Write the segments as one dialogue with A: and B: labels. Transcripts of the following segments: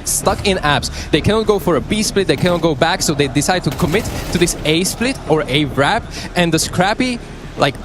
A: stuck in apps. They cannot go for a B split, they cannot go back, so they decide to commit to this A split or A wrap, and the scrappy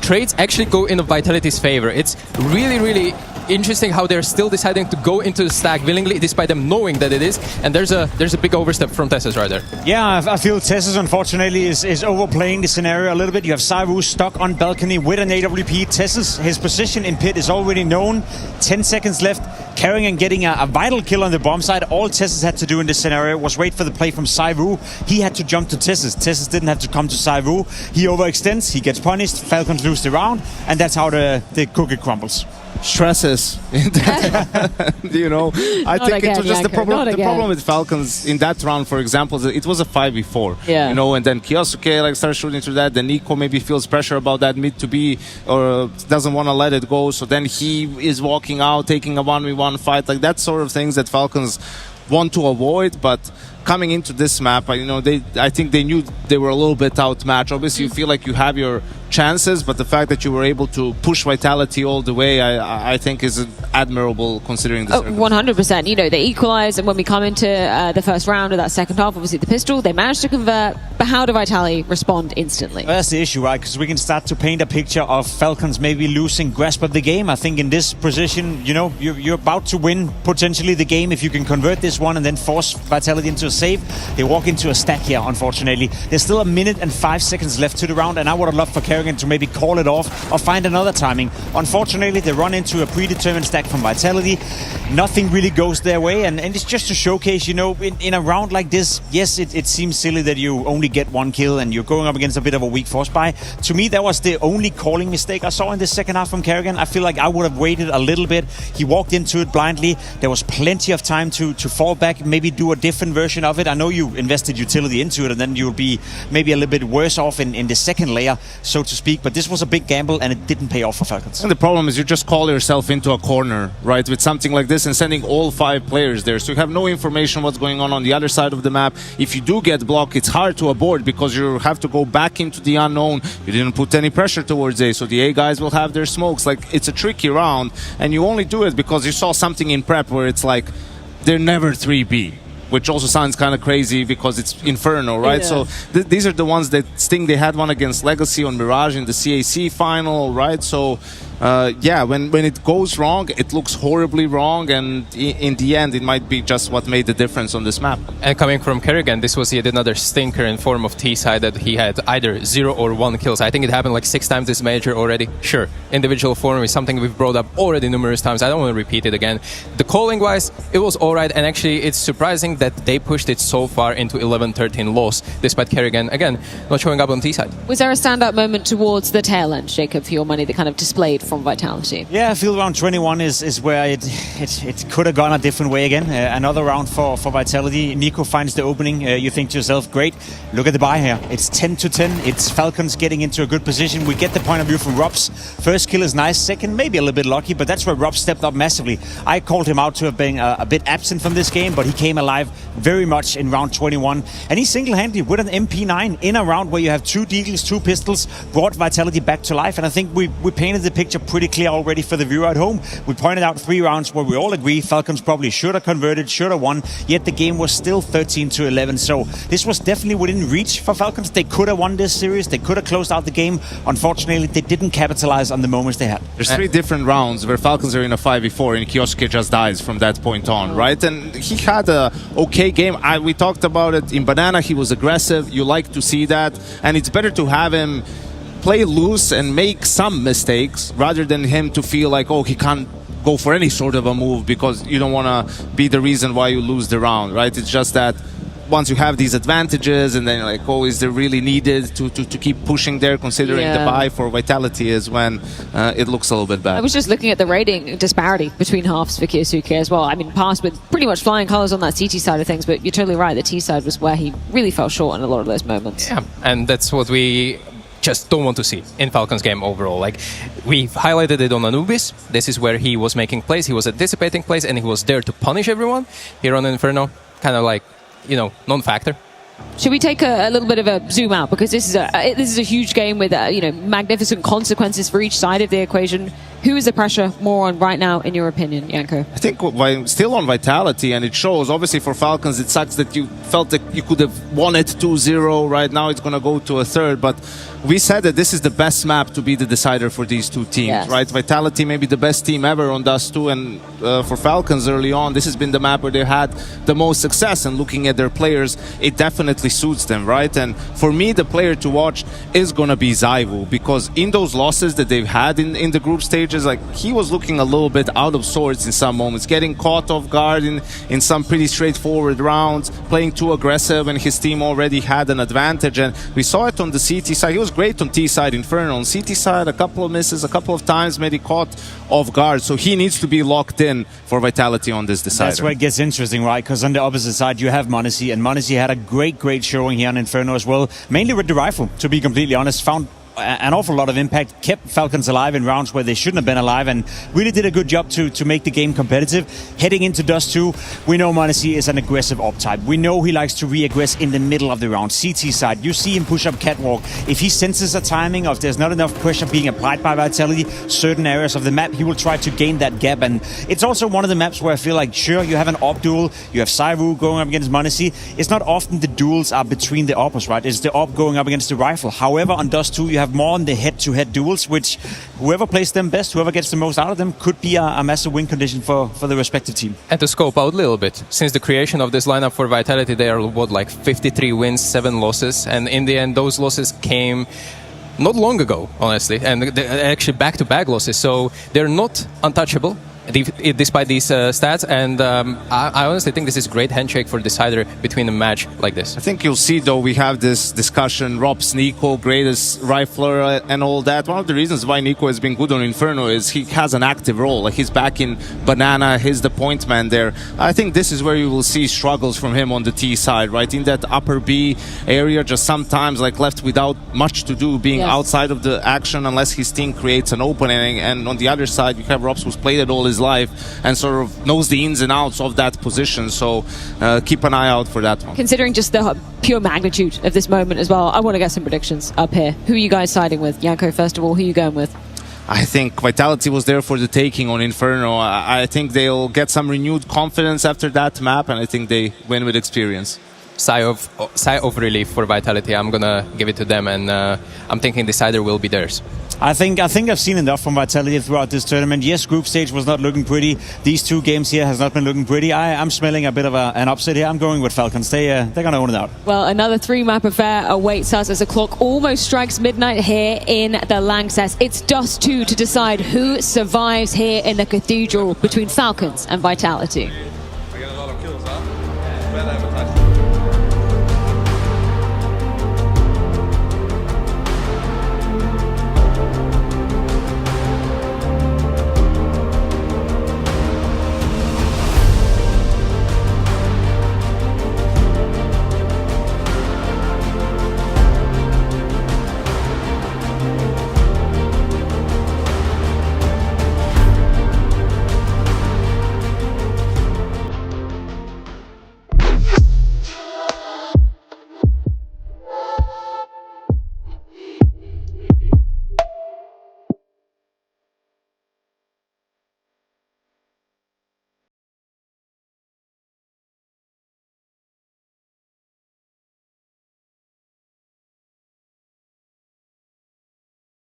A: trades actually go in Vitality's favor. It's really interesting how they're still deciding to go into the stack willingly, despite them knowing that it is. And there's a big overstep from Tessus right there.
B: Yeah, I feel Tessus unfortunately is overplaying the scenario a little bit. You have Cyru stuck on balcony with an AWP. Tessus, his position in pit is already known. 10 seconds left. Carrying and getting a vital kill on the bomb side. All Tessus had to do in this scenario was wait for the play from Cyru. He had to jump to Tessus. Tessus didn't have to come to Cyru. He overextends, he gets punished, Falcons lose the round, and that's how the cookie crumbles.
C: Stresses. You know, I think it was just the problem with Falcons in that round, for example, it was a 5v4.
D: Yeah.
C: You know, and then Kyosuke starts shooting through that. Then Nico maybe feels pressure about that mid to be, or doesn't want to let it go. So then he is walking out, taking a 1v1 fight, that sort of things that Falcons want to avoid. But coming into this map, you know, I think they knew they were a little bit outmatched. Obviously, you feel like you have your chances, but the fact that you were able to push Vitality all the way, I think is admirable considering the circumstances.
D: 100%. You know, they equalize, and when we come into the first round of that second half, obviously the pistol, they managed to convert, but how do Vitality respond instantly?
B: Well, that's the issue, right? Because we can start to paint a picture of Falcons maybe losing grasp of the game. I think in this position, you know, you're about to win potentially the game if you can convert this one and then force Vitality into a save. They walk into a stack here, unfortunately. There's still 1 minute and 5 seconds left to the round, and I would have loved for Kerrigan to maybe call it off or find another timing. Unfortunately, they run into a predetermined stack from Vitality. Nothing really goes their way, and it's just to showcase, you know, in a round like this, yes, it seems silly that you only get 1 kill and you're going up against a bit of a weak force buy. To me, that was the only calling mistake I saw in this second half from Kerrigan. I feel like I would have waited a little bit. He walked into it blindly. There was plenty of time to fall back, maybe do a different version of it. I know you invested utility into it, and then you'll be maybe a little bit worse off in the second layer, so to speak. But this was a big gamble, and it didn't pay off for Falcons.
C: And the problem is you just call yourself into a corner, right, with something like this and sending all 5 players there. So you have no information what's going on the other side of the map. If you do get blocked, it's hard to abort because you have to go back into the unknown. You didn't put any pressure towards A, so the A guys will have their smokes. It's a tricky round, and you only do it because you saw something in prep where it's like, they're never 3B. Which also sounds kind of crazy because it's Inferno, right?
D: Yeah.
C: So these are the ones that sting. They had one against Legacy on Mirage in the CAC final, right? So yeah, when it goes wrong, it looks horribly wrong, and in the end, it might be just what made the difference on this map.
A: And coming from Kerrigan, this was yet another stinker in form of T-side that he had either 0 or 1 kills. I think it happened 6 times this major already. Sure, individual form is something we've brought up already numerous times. I don't want to repeat it again. The calling-wise, it was alright, and actually it's surprising that they pushed it so far into 11-13 loss, despite Kerrigan, again, not showing up on T-side.
D: Was there a standout moment towards the tail end, Jacob, for your money that kind of displayed from Vitality?
B: Yeah, I feel round 21 is where it could have gone a different way again. Another round for Vitality. Nico finds the opening. You think to yourself, great, look at the buy here. It's 10-10. It's Falcons getting into a good position. We get the point of view from Robs. First kill is nice. Second, maybe a little bit lucky, but that's where Rob stepped up massively. I called him out to have been a bit absent from this game, but he came alive very much in round 21. And he single-handedly, with an MP9 in a round where you have 2 deagles, 2 pistols, brought Vitality back to life. And I think we painted the picture pretty clear already for the viewer at home. We pointed out 3 rounds where we all agree Falcons probably should have converted, should have won, yet the game was still 13-11. So this was definitely within reach for Falcons. They could have won this series. They could have closed out the game. Unfortunately, they didn't capitalize on the moments they had.
C: There's 3 different rounds where Falcons are in a 5v4 and Kyosuke just dies from that point on, right? And he had a okay game. We talked about it in Banana. He was aggressive. You like to see that. And it's better to have him play loose and make some mistakes rather than him to feel like, oh, he can't go for any sort of a move because you don't want to be the reason why you lose the round, right? It's just that once you have these advantages and then you're like, oh, is there really needed to keep pushing there, considering the buy for Vitality is when it looks a little bit bad.
D: I was just looking at the rating disparity between halves for Kyosuke as well. I mean, passed with pretty much flying colours on that CT side of things, but you're totally right, the T side was where he really fell short in a lot of those moments.
A: Yeah, and that's what we just don't want to see in Falcons game overall. We've highlighted it on Anubis. This is where he was making plays, he was anticipating plays, and he was there to punish everyone. Here on Inferno, kind of non-factor.
D: Should we take a little bit of a zoom out, because this is a huge game with magnificent consequences for each side of the equation. Who is the pressure more on right now, in your opinion, Janko?
C: I think still on Vitality, and it shows. Obviously for Falcons, it sucks that you felt that you could have won it 2-0. Right now it's going to go to a third, but we said that this is the best map to be the decider for these two teams,
D: yes.
C: right? Vitality maybe the best team ever on Dust 2, and for Falcons early on, this has been the map where they had the most success, and looking at their players, it definitely suits them, right? And for me, the player to watch is going to be Zaivu, because in those losses that they've had in the group stages, like, he was looking a little bit out of sorts in some moments, getting caught off guard in some pretty straightforward rounds, playing too aggressive, and his team already had an advantage. And we saw it on the CT side. He was great on T side, Inferno. On CT side, a couple of misses, a couple of times maybe caught off guard. So he needs to be locked in for Vitality on this decider.
B: That's where it gets interesting, right? Because on the opposite side, you have m0NESY, and m0NESY had a great showing here on Inferno as well, mainly with the rifle, to be completely honest. Found an awful lot of impact, kept Falcons alive in rounds where they shouldn't have been alive, and really did a good job to make the game competitive. Heading into Dust 2, we know m0NESY is an aggressive op type. We know he likes to re-aggress in the middle of the round. CT side, you see him push up catwalk. If he senses a timing of there's not enough pressure being applied by Vitality, certain areas of the map, he will try to gain that gap. And it's also one of the maps where I feel like, sure, you have an op duel, you have Zaivu going up against m0NESY. It's not often the duels are between the oppos, right? It's the op going up against the rifle. However, on Dust 2, you have more on the head-to-head duels, which whoever plays them best, whoever gets the most out of them, could be a massive win condition for the respective team.
A: And to scope out a little bit, since the creation of this lineup for Vitality, they are, like 53 wins, 7 losses, and in the end, those losses came not long ago, honestly, and they're actually back-to-back losses, so they're not untouchable despite these stats, and I honestly think this is a great handshake for decider between a match like this.
C: I think you'll see, though, we have this discussion, Rob's Nico, greatest rifler and all that. One of the reasons why Nico has been good on Inferno is he has an active role. Like, he's back in Banana, he's the point man there. I think this is where you will see struggles from him on the T side, right? In that upper B area, just sometimes like left without much to do, being outside of the action unless his team creates an opening. And on the other side, you have Robs, who's played it all his life and sort of knows the ins and outs of that position, so keep an eye out for that one.
D: Considering just the pure magnitude of this moment as well, I want to get some predictions up here. Who are you guys siding with? Janko, first of all, who are you going with?
C: I think Vitality was there for the taking on Inferno. I think they'll get some renewed confidence after that map, and I think they win with experience.
A: Sigh of relief for Vitality. I'm gonna give it to them, and I'm thinking decider will be theirs.
B: I think I've seen enough from Vitality throughout this tournament. Yes, group stage was not looking pretty. These 2 games here has not been looking pretty. I'm smelling a bit of an upset here. I'm going with Falcons. They're going to own it out.
D: Well, another 3-map affair awaits us as the clock almost strikes midnight here in the Lanxess. It's Dust 2 to decide who survives here in the Cathedral between Falcons and Vitality.
E: We get a lot of kills, huh?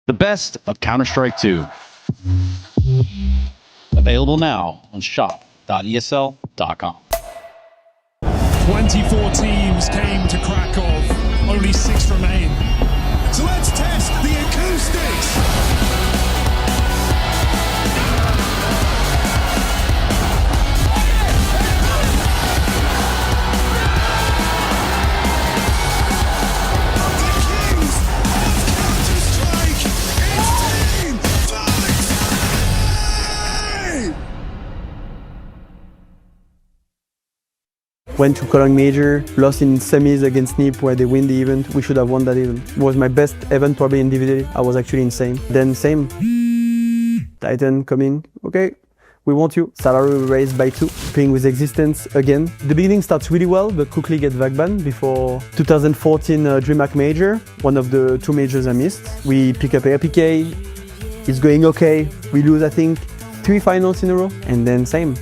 F: The best of Counter-Strike 2. Available now on shop.esl.com.
G: 24 teams came to Krakow, only 6 remain. So let's test the acoustics!
H: Went to Cologne Major, lost in semis against NIP where they win the event. We should have won that event. It was my best event probably individually. I was actually insane. Then same. Titan coming, okay, we want you. Salary raised by 2. Playing with Existence again. The beginning starts really well, but quickly gets backbanned before 2014 DreamHack Major, one of the 2 majors I missed. We pick up APK, it's going okay. We lose, I think, 3 finals in a row, and then same.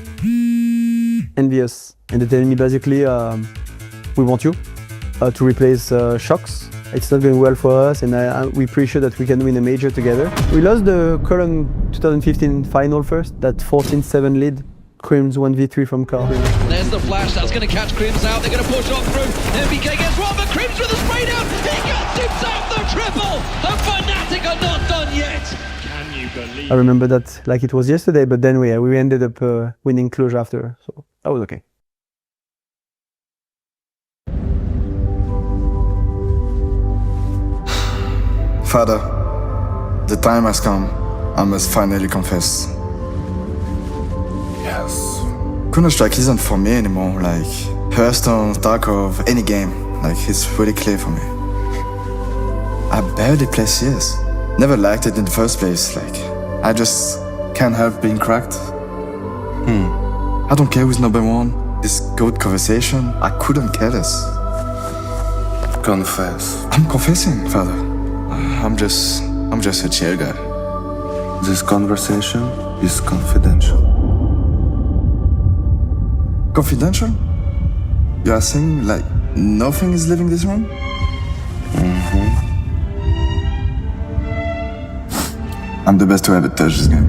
H: Envious. And they tell me basically, we want you to replace Shocks. It's not going well for us, and we're pretty sure that we can win a major together. We lost the Cologne 2015 final first, that 14-7 lead. Crims 1v3 from Carl.
I: There's the flash, that's going to catch Crims out, they're going to push on through. MBK gets one, but Crims with a spray down, he gets himself the triple, and Fnatic are not done yet.
G: Can you believe?
H: I remember that like it was yesterday, but then we ended up winning Cluj after, so that was okay.
J: Father, the time has come. I must finally confess. Yes. Counter-Strike isn't for me anymore. Like Hearthstone, Tarkov, any game. Like it's really clear for me. I barely play CS. Never liked it in the first place. Like I just can't help being cracked. I don't care who's number one. This good conversation, I couldn't care less. Confess. I'm confessing, Father. I'm just a chill guy. This conversation is confidential. Confidential? You are saying like nothing is leaving this room? I'm the best to ever touch this game.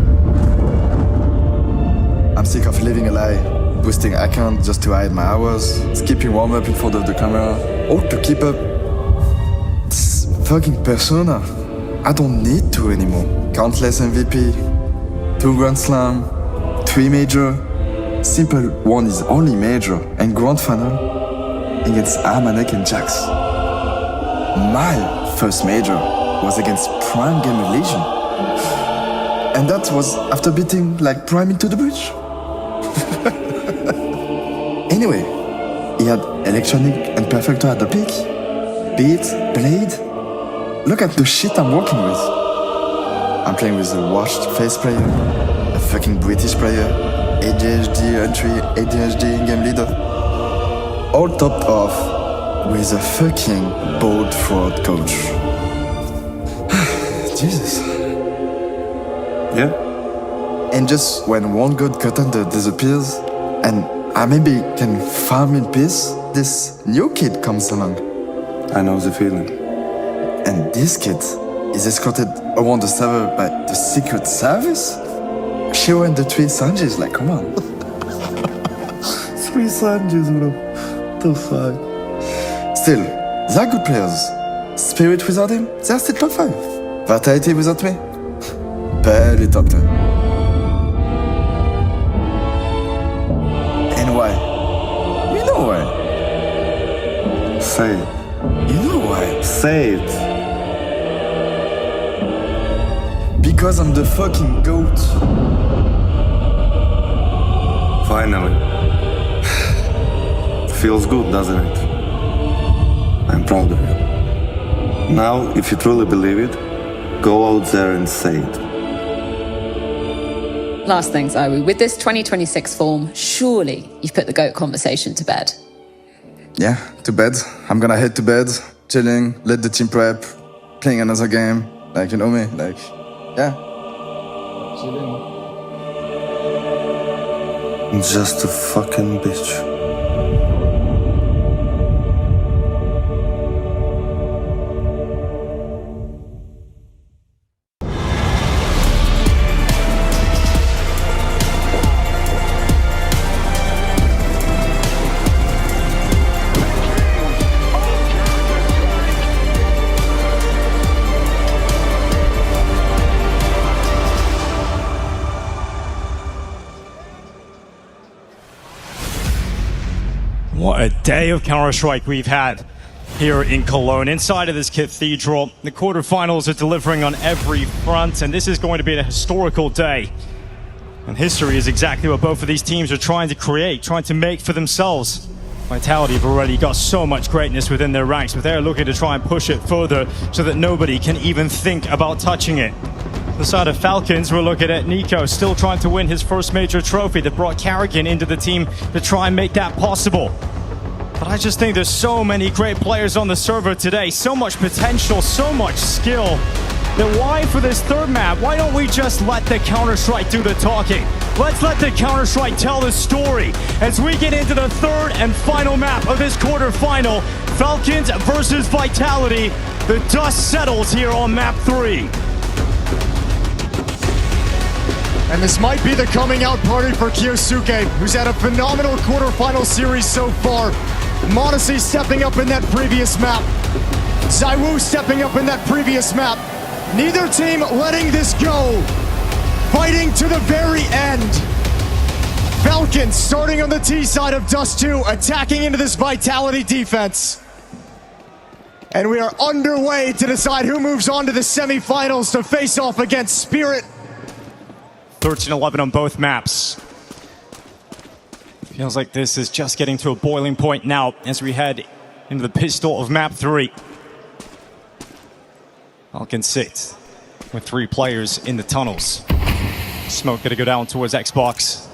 J: I'm sick of living a lie, boosting account just to hide my hours, skipping warm-up in front of the camera, or to keep up this fucking persona. I don't need to anymore. Countless MVP, 2 Grand Slam, 3 major. Simple one is only major, and grand final against Armanek and Jax. My first major was against Prime Gamer Legion. And that was after beating like Prime into the bridge. Anyway, he had Electronic and Perfecto at the peak. Beat, Blade. Look at the shit I'm working with. I'm playing with a washed face player, a fucking British player, ADHD entry, ADHD game leader. All topped off with a fucking bold fraud coach. Jesus. Yeah. And just when one good contender disappears, and I maybe can farm in peace, this new kid comes along. I know the feeling. And this kid is escorted around the server by the Secret Service? Shiro and the 3 Sanjis, like, come on. 3 Sanjis, bro. The fuck? Still, they're good players. Spirit without him, they're still top 5. Vitality without me, barely top 10. And why? You know why. Say it. You know why. Say it. Because I'm the fucking GOAT. Finally. Feels good, doesn't it? I'm proud of you. Now, if you truly believe it, go out there and say it.
D: Last thing, Zoe, with this 2026 form, surely you've put the GOAT conversation to bed.
J: Yeah, to bed. I'm gonna head to bed, chilling, let the team prep, playing another game. Like, you know me, like, yeah. Just a fucking bitch.
K: What a day of Counter-Strike we've had here in Cologne, inside of this cathedral. The quarterfinals are delivering on every front, and this is going to be a historical day. And history is exactly what both of these teams are trying to create, trying to make for themselves. Vitality have already got so much greatness within their ranks, but they're looking to try and push it further so that nobody can even think about touching it. The side of Falcons, we're looking at Nico still trying to win his first major trophy that brought Carrigan into the team to try and make that possible. But I just think there's so many great players on the server today, so much potential, so much skill. then why for this third map, why don't we just let the Counter-Strike do the talking? Let's let the Counter-Strike tell the story as we get into the third and final map of this quarterfinal. Falcons versus Vitality. The dust settles here on map 3.
L: And this might be the coming out party for Kyosuke, who's had a phenomenal quarterfinal series so far. m0NESY stepping up in that previous map. ZywOo stepping up in that previous map. Neither team letting this go. Fighting to the very end. Falcons starting on the T side of Dust 2, attacking into this Vitality defense. And we are underway to decide who moves on to the semifinals to face off against Spirit.
K: 13-11 on both maps. Feels like this is just getting to a boiling point now as we head into the pistol of map 3. Falcons sit with 3 players in the tunnels. Smoke gonna go down towards Xbox.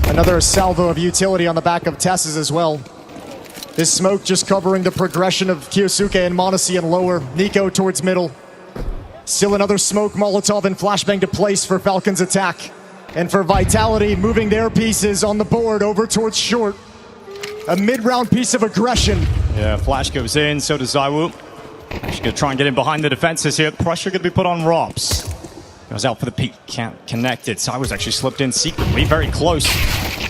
L: Another salvo of utility on the back of Tess's as well. This smoke just covering the progression of Kyosuke and m0NESY and lower. Nico towards middle. Still another smoke, Molotov, and flashbang to place for Falcons attack. And for Vitality, moving their pieces on the board over towards short. A mid-round piece of aggression.
K: Yeah, flash goes in, so does ZywOo. She's gonna try and get in behind the defenses here. Pressure gonna be put on Robs. Goes out for the peek, can't connect it. ZywOo's actually slipped in secretly, very close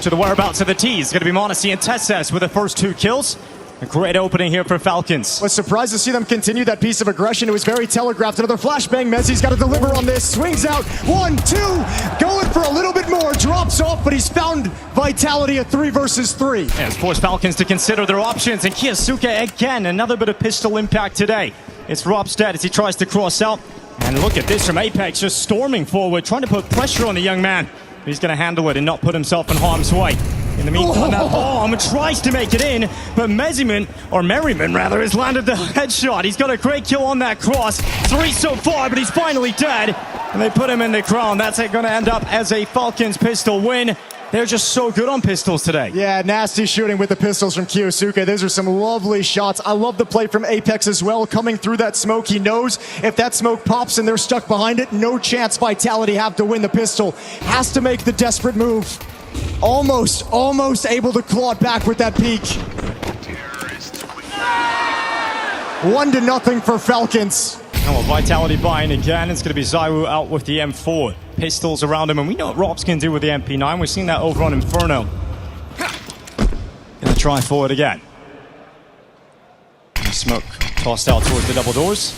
K: to the whereabouts of the T. It's gonna be m0NESY and Tesses with the first 2 kills. A great opening here for Falcons.
L: Was surprised to see them continue that piece of aggression. It was very telegraphed. Another flashbang. m0NESY's got to deliver on this. Swings out. 1, 2. Going for a little bit more. Drops off, but he's found Vitality at 3 versus 3.
K: And it's forced Falcons to consider their options. And Kyosuke again, another bit of pistol impact today. It's Rob's dead as he tries to cross out. And look at this from Apex, just storming forward, trying to put pressure on the young man. He's going to handle it and not put himself in harm's way. In the meantime, that bomb tries to make it in, but Merriman rather, has landed the headshot. He's got a great kill on that cross. 3 so far, but he's finally dead. And they put him in the crown. That's going to end up as a Falcons pistol win. They're just so good on pistols today.
L: Yeah, nasty shooting with the pistols from Kyosuke. Those are some lovely shots. I love the play from Apex as well. Coming through that smoke, he knows if that smoke pops and they're stuck behind it, no chance Vitality have to win the pistol. Has to make the desperate move. Almost able to claw it back with that peak. 1-0 for Falcons.
K: And well, Vitality buying again. It's going to be ZywOo out with the M4. Pistols around him, and we know what Robs can do with the MP9. We've seen that over on Inferno. Gonna try forward again. Smoke tossed out towards the double doors.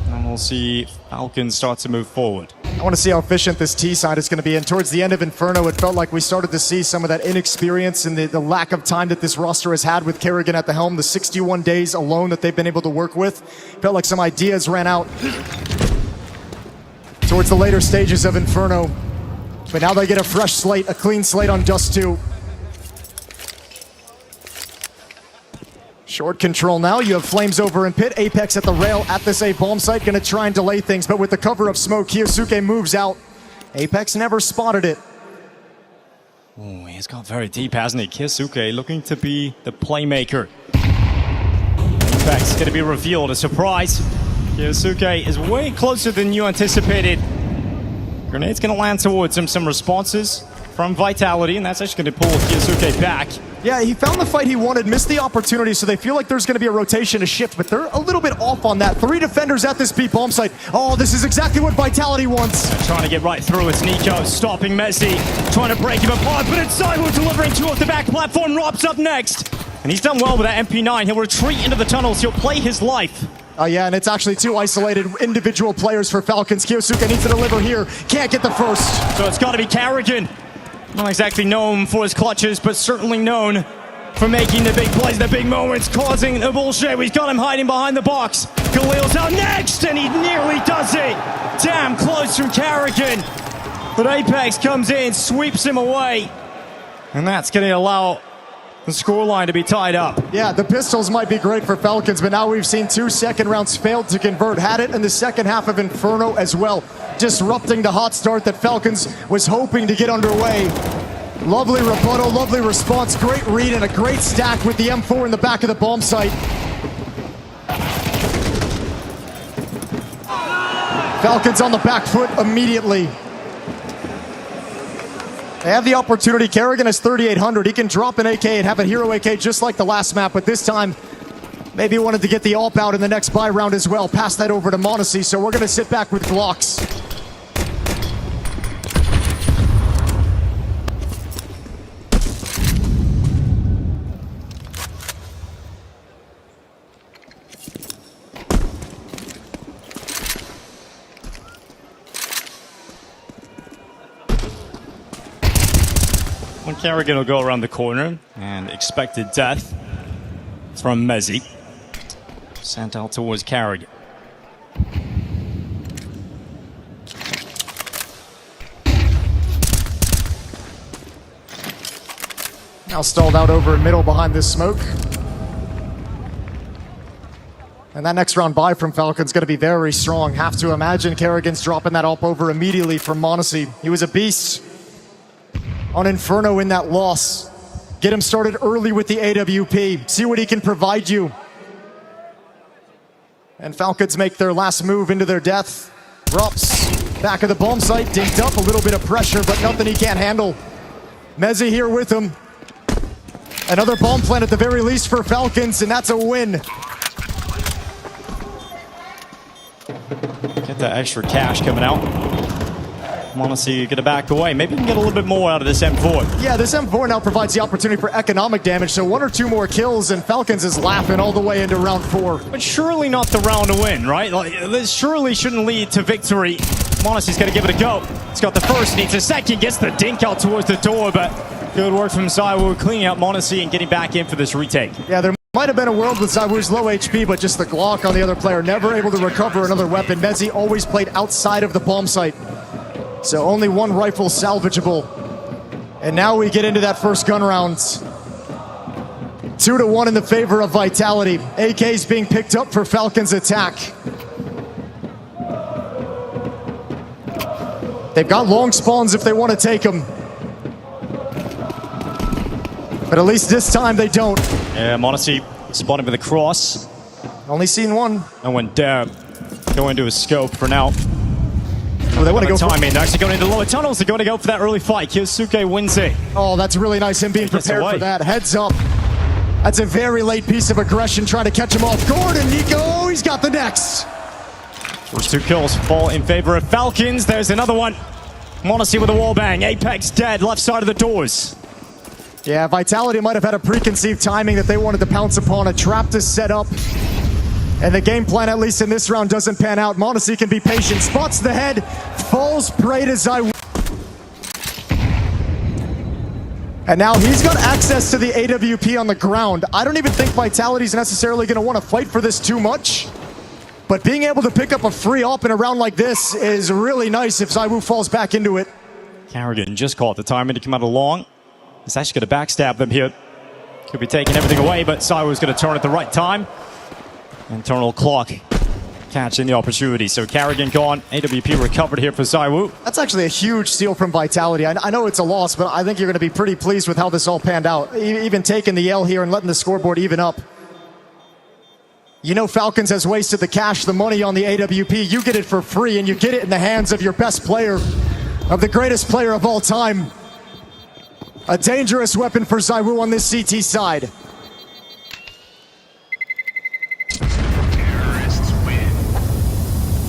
K: And we'll see Falcons start to move forward.
L: I want to see how efficient this T side is going to be. And towards the end of Inferno, it felt like we started to see some of that inexperience and the lack of time that this roster has had with Kerrigan at the helm. The 61 days alone that they've been able to work with. Felt like some ideas ran out towards the later stages of Inferno. But now they get a fresh slate, a clean slate on Dust 2. Short control now. You have Flames over in pit. Apex at the rail at this A bomb site. Going to try and delay things, but with the cover of smoke, Kyosuke moves out. Apex never spotted it.
K: Oh, he's got very deep, hasn't he? Kyosuke looking to be the playmaker. Apex going to be revealed. A surprise. Kyosuke is way closer than you anticipated. Grenade's going to land towards him. Some responses from Vitality, and that's actually going to pull Kyosuke back.
L: Yeah, he found the fight he wanted, missed the opportunity, so they feel like there's going to be a rotation, a shift, but they're a little bit off on that. 3 defenders at this B bomb site. Oh, this is exactly what Vitality wants.
K: Trying to get right through. It's Nico stopping m0NESY, trying to break him apart, but it's ZywOo delivering 2 off the back platform. Rob's up next. And he's done well with that MP9. He'll retreat into the tunnels. He'll play his life.
L: Yeah, and it's actually 2 isolated individual players for Falcons. Kyosuke needs to deliver here. Can't get the first.
K: So it's got to be Kerrigan. Not exactly known for his clutches, but certainly known for making the big plays, the big moments, causing the bullshit. We've got him hiding behind the box. Khalil's out next, and he nearly does it. Damn close from Kerrigan. But Apex comes in, sweeps him away. And that's going to allow the scoreline to be tied up.
L: Yeah, the pistols might be great for Falcons, but now we've seen 2 second rounds failed to convert. Had it in the second half of Inferno as well, disrupting the hot start that Falcons was hoping to get underway. Lovely rebuttal, lovely response, great read, and a great stack with the M4 in the back of the bomb site. Falcons on the back foot immediately. They have the opportunity. Kerrigan has 3,800. He can drop an AK and have a hero AK just like the last map, but this time maybe he wanted to get the AWP out in the next buy round as well. Pass that over to Monacy, so we're going to sit back with Glocks.
K: When Kerrigan will go around the corner, and expected death from Mezzi. Sent out towards Kerrigan.
L: Now stalled out over in middle behind this smoke. And that next round buy from Falcon's going to be very strong. Have to imagine Kerrigan's dropping that AWP over immediately from Monacy. He was a beast on Inferno in that loss. Get him started early with the AWP. See what he can provide you. And Falcons make their last move into their death. Rups, back of the bomb site, dinked up, a little bit of pressure, but nothing he can't handle. Mezzi here with him. Another bomb plant at the very least for Falcons, and that's a win.
K: Get that extra cash coming out. Monacy gonna back away. Maybe we can get a little bit more out of this M4.
L: Yeah, this M4 now provides the opportunity for economic damage, so 1 or 2 more kills, and Falcons is laughing all the way into round 4.
K: But surely not the round to win, right? Like, this surely shouldn't lead to victory. Monacy's gonna give it a go. He's got the first, needs a second, gets the dink out towards the door, but good work from ZywOo cleaning out Monacy and getting back in for this retake.
L: Yeah, there might have been a world with ZywOo's low HP, but just the Glock on the other player, never able to recover another weapon. Mezzi always played outside of the bomb site. So only one rifle salvageable. And now we get into that first gun round. 2-1 in the favor of Vitality. AK's being picked up for Falcons attack. They've got long spawns if they want to take them. But at least this time they don't.
K: Yeah, Monacy spotted with a cross.
L: Only seen one.
K: And went down. Go into a scope for now.
L: Oh, they want to go for
K: timing. They're actually going into the lower tunnels. They're going to go for that early fight. Kyosuke wins it.
L: Oh, that's really nice. Him being prepared for that. Heads up. That's a very late piece of aggression trying to catch him off guard. And Nico, he's got the next.
K: First 2 kills fall in favor of Falcons. There's another one. Monacy with a wall bang. Apex dead. Left side of the doors.
L: Yeah, Vitality might have had a preconceived timing that they wanted to pounce upon. A trap to set up. And the game plan, at least in this round, doesn't pan out. Monacy can be patient. Spots the head. Falls prey to ZywOo. And now he's got access to the AWP on the ground. I don't even think Vitality's necessarily going to want to fight for this too much. But being able to pick up a free AWP in a round like this is really nice if ZywOo falls back into it.
K: Kerrigan just caught the timing to come out along. He's actually going to backstab them here. Could be taking everything away, but ZywOo's going to turn at the right time. Internal clock catching the opportunity. So Kerrigan gone. AWP recovered here for ZywOo.
L: That's actually a huge steal from Vitality. I know it's a loss, but I think you're going to be pretty pleased with how this all panned out. Even taking the L here and letting the scoreboard even up. You know Falcons has wasted the cash, the money on the AWP. You get it for free, and you get it in the hands of your best player, of the greatest player of all time. A dangerous weapon for ZywOo on this CT side.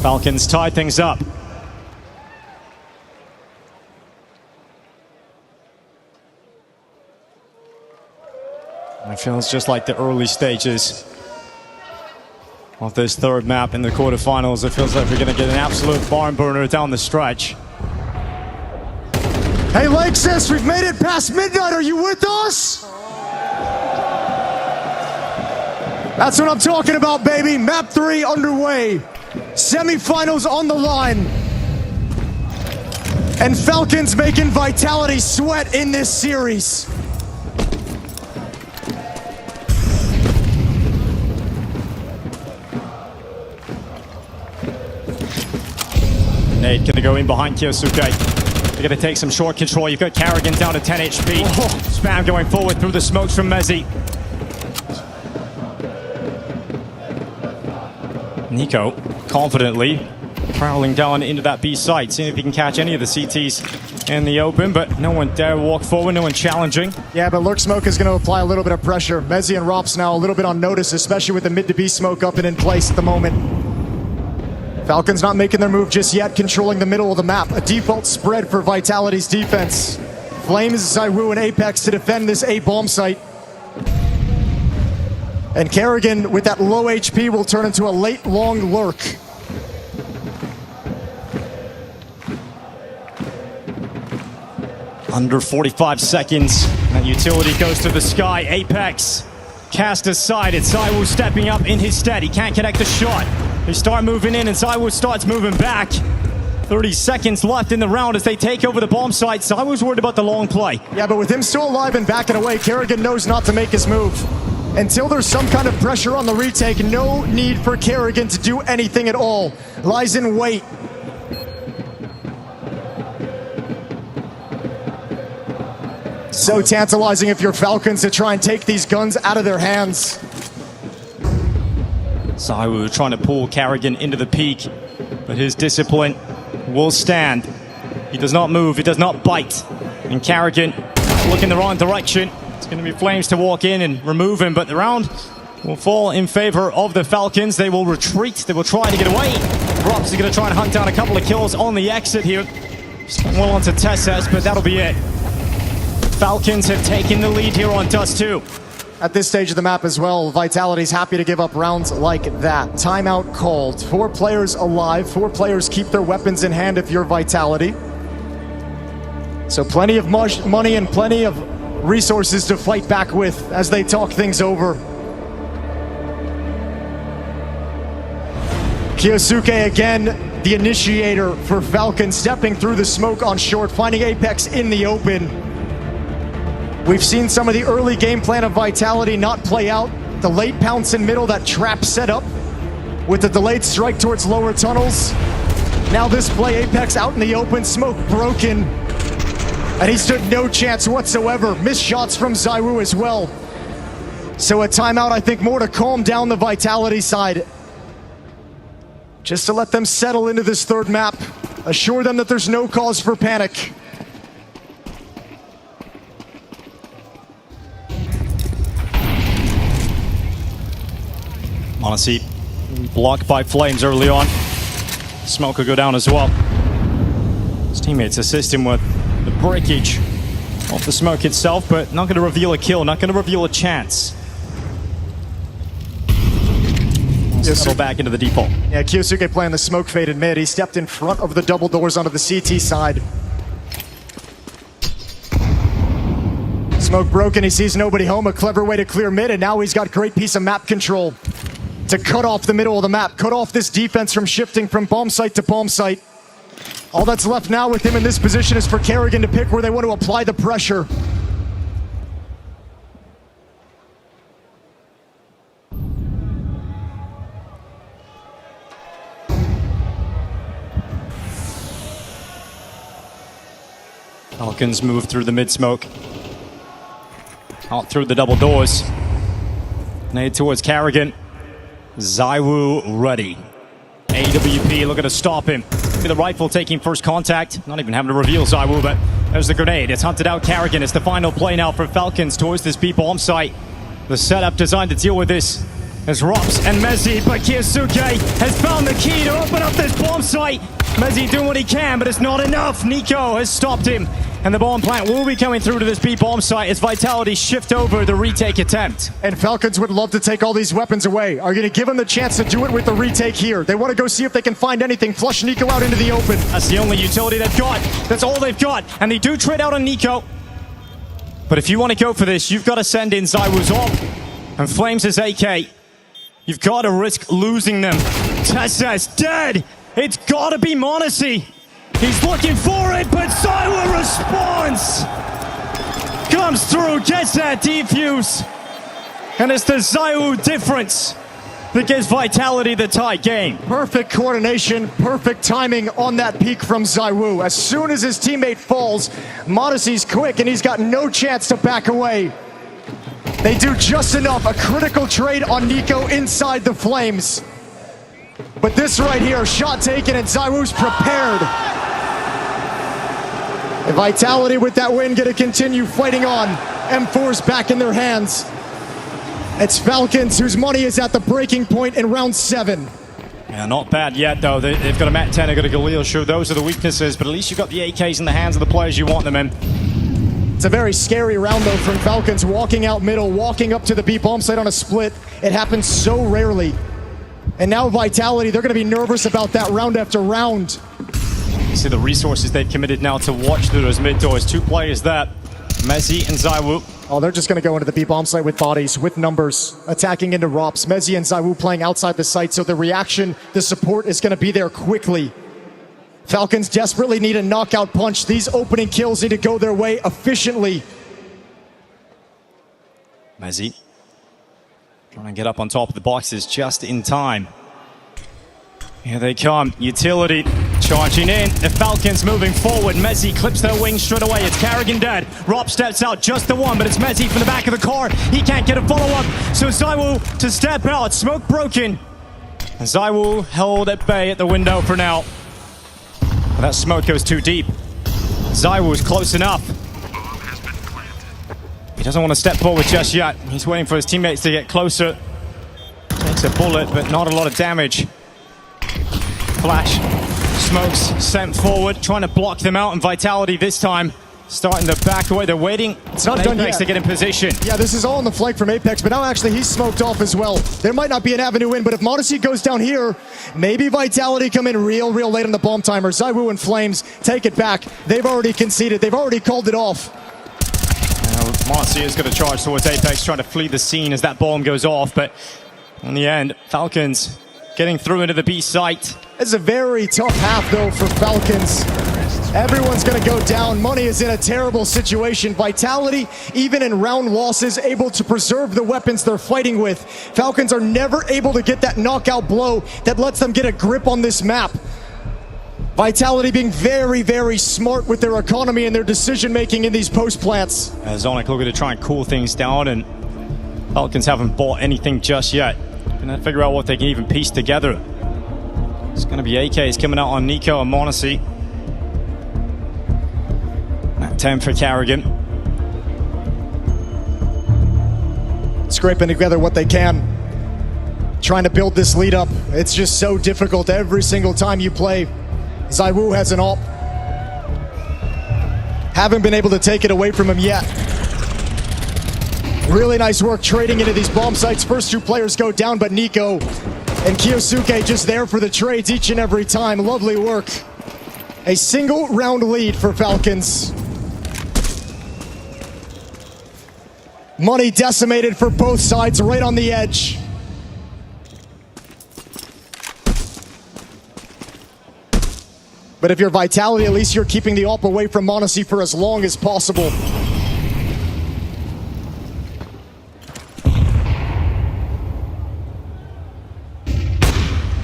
K: Falcons tie things up. It feels just like the early stages of this third map in the quarterfinals. It feels like we're going to get an absolute barn burner down the stretch.
L: Hey, Lexus, we've made it past midnight. Are you with us? That's what I'm talking about, baby. Map 3 underway. Semifinals on the line. And Falcons making Vitality sweat in this series.
K: Nate gonna go in behind Kyosuke. They're gonna take some short control. You've got Kerrigan down to 10 HP. Spam going forward through the smokes from Mezzi. Nico confidently prowling down into that B site, seeing if he can catch any of the CTs in the open, but no one dare walk forward, no one challenging.
L: Yeah, but Lurk Smoke is going to apply a little bit of pressure. Mezzi and Rops now a little bit on notice, especially with the mid to B smoke up and in place at the moment. Falcons not making their move just yet, controlling the middle of the map. A default spread for Vitality's defense. Flames, ZywOo, and Apex to defend this A bomb site. And Kerrigan, with that low HP, will turn into a late, long lurk.
K: Under 45 seconds, and utility goes to the sky. Apex cast aside. It's ZywOo stepping up in his stead. He can't connect the shot. They start moving in, and ZywOo starts moving back. 30 seconds left in the round as they take over the bomb site. ZywOo's worried about the long play.
L: Yeah, but with him still alive and backing away, Kerrigan knows not to make his move. Until there's some kind of pressure on the retake, no need for Kerrigan to do anything at all. Lies in wait. So tantalizing if you're Falcons to try and take these guns out of their hands.
K: ZywOo trying to pull Kerrigan into the peak, but his discipline will stand. He does not move, he does not bite. And Kerrigan looking the wrong direction. It's going to be Flames to walk in and remove him, but the round will fall in favor of the Falcons. They will retreat, they will try to get away. Rops is going to try and hunt down a couple of kills on the exit here. Well onto Tesses, but that'll be it. Falcons have taken the lead here on Dust 2.
L: At this stage of the map as well, Vitality's happy to give up rounds like that. Timeout called. 4 players alive. 4 players keep their weapons in hand if you're Vitality. So plenty of money and plenty of resources to fight back with as they talk things over. Kyosuke again, the initiator for Falcon, stepping through the smoke on short, finding Apex in the open. We've seen some of the early game plan of Vitality not play out. The late pounce in middle, that trap set up with the delayed strike towards lower tunnels. Now this play, Apex out in the open, smoke broken. And he stood no chance whatsoever. Missed shots from ZywOo as well. So a timeout, I think, more to calm down the Vitality side. Just to let them settle into this third map. Assure them that there's no cause for panic.
K: Honestly, blocked by Flames early on. Smoke could go down as well. His teammates assist him with the breakage off the smoke itself, but not going to reveal a kill, not going to reveal a chance. Settle back into the default.
L: Yeah, Kyosuke playing the smoke faded mid. He stepped in front of the double doors onto the CT side. Smoke broken, he sees nobody home. A clever way to clear mid, and now he's got great piece of map control to cut off the middle of the map, cut off this defense from shifting from bomb site to bomb site. All that's left now with him in this position is for Kerrigan to pick where they want to apply the pressure.
K: Falcons move through the mid-smoke. Out through the double doors. Nade towards Kerrigan. ZywOo ready. AWP looking to stop him. The rifle taking first contact. Not even having to reveal ZywOo, but there's the grenade. It's hunted out Kerrigan. It's the final play now for Falcons towards this B bomb site. The setup designed to deal with this as Rops and Mezzi, but Kyosuke has found the key to open up this bomb site. Mezzi doing what he can, but it's not enough. Nico has stopped him, and the bomb plant will be coming through to this B bomb site as Vitality shift over the retake attempt.
L: And Falcons would love to take all these weapons away. Are going to give them the chance to do it with the retake here. They want to go see if they can find anything. Flush Nico out into the open.
K: That's the only utility they've got. That's all they've got. And they do trade out on Nico. But if you want to go for this, you've got to send in ZywOo's op and Flames' AK. You've got to risk losing them. Tessa's dead. It's got to be Monacy. He's looking for it, but ZywOo responds. Comes through, gets that defuse. And it's the ZywOo difference that gives Vitality the tie game.
L: Perfect coordination, perfect timing on that peak from ZywOo. As soon as his teammate falls, Monacy's quick and he's got no chance to back away. They do just enough, a critical trade on Nico inside the Flames. But this right here, shot taken, and ZywOo's prepared. And Vitality with that win gonna continue fighting on. M4's back in their hands. It's Falcons whose money is at the breaking point in round 7.
K: Yeah, not bad yet, though. They've got a Matt 10, they've got a Galil. Sure, those are the weaknesses, but at least you've got the AKs in the hands of the players you want them in.
L: It's a very scary round, though, from Falcons walking out middle, walking up to the B bomb site on a split. It happens so rarely. And now Vitality, they're going to be nervous about that round after round.
K: You see the resources they've committed now to watch through those mid doors. 2 players there, Mezzi and ZywOo.
L: Oh, they're just going to go into the B bomb site with bodies, with numbers, attacking into ROPS. Mezzi and ZywOo playing outside the site, so the reaction, the support is going to be there quickly. Falcons desperately need a knockout punch. These opening kills need to go their way efficiently.
K: Mezzi trying to get up on top of the boxes just in time. Here they come. Utility charging in. The Falcons moving forward. Mezzi clips their wings straight away. It's Carrigan dead. Rob steps out, just the one, but it's Mezzi from the back of the car. He can't get a follow-up, so ZywOo to step out. Smoke broken. And ZywOo held at bay at the window for now. But that smoke goes too deep. ZywOo's close enough. He doesn't want to step forward just yet. He's waiting for his teammates to get closer. Takes a bullet, but not a lot of damage. Flash, smokes sent forward, trying to block them out, and Vitality this time starting to back away. They're waiting.
L: It's not done yet
K: to get in position.
L: Yeah, this is all on the flank from Apex, but now actually he's smoked off as well. There might not be an avenue in, but if Modesty goes down here, maybe Vitality come in real late on the bomb timer. ZywOo and Flames take it back. They've already conceded. They've already called it off.
K: Modesty is going to charge towards Apex, trying to flee the scene as that bomb goes off, but in the end, Falcons getting through into the B site.
L: It's a very tough half, though, for Falcons. Everyone's going to go down. Money is in a terrible situation. Vitality, even in round losses, able to preserve the weapons they're fighting with. Falcons are never able to get that knockout blow that lets them get a grip on this map. Vitality being very smart with their economy and their decision-making in these post plants.
K: Zonic looking to try and cool things down, and Falcons haven't bought anything just yet. Gonna figure out what they can even piece together. It's gonna be AKs coming out on Nico and Monacy. 10 for Carrigan.
L: Scraping together what they can. Trying to build this lead up. It's just so difficult every single time you play. ZywOo has an ult. Haven't been able to take it away from him yet. Really nice work trading into these bomb sites. First 2 players go down, but Nico and Kyosuke just there for the trades each and every time. Lovely work. A single round lead for Falcons. Money decimated for both sides, right on the edge. But if you're Vitality, at least you're keeping the AWP away from Monacy for as long as possible.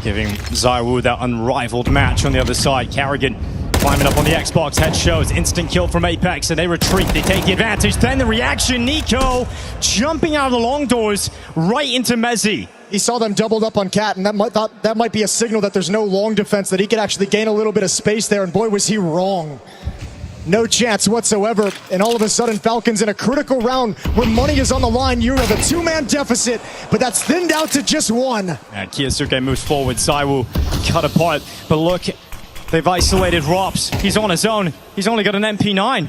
K: Giving ZywOo that unrivaled match on the other side. Carrigan climbing up on the Xbox, head shows, instant kill from Apex, and they retreat, they take the advantage. Then the reaction, Nico jumping out of the long doors right into Mezzi.
L: He saw them doubled up on Cat, and that might be a signal that there's no long defense, that he could actually gain a little bit of space there, and boy was he wrong. No chance whatsoever, and all of a sudden Falcons in a critical round where money is on the line. You have a 2-man deficit, but that's thinned out to just 1.
K: And Kyosuke moves forward, ZywOo cut apart, but look, they've isolated ROPS. He's on his own. He's only got an MP9.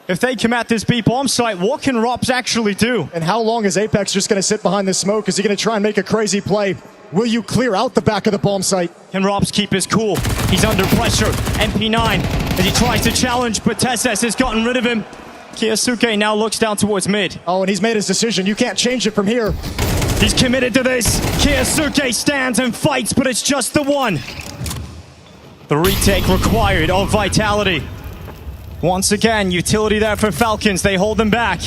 K: If they come at this B bomb site, what can ROPS actually do?
L: And how long is Apex just going to sit behind the smoke? Is he going to try and make a crazy play? Will you clear out the back of the bomb site?
K: Can ROPS keep his cool? He's under pressure. MP9 as he tries to challenge, but Tesses has gotten rid of him. Kyosuke now looks down towards mid.
L: Oh, and he's made his decision. You can't change it from here.
K: He's committed to this. Kyosuke stands and fights, but it's just the one. The retake required of Vitality. Once again, utility there for Falcons. They hold them back.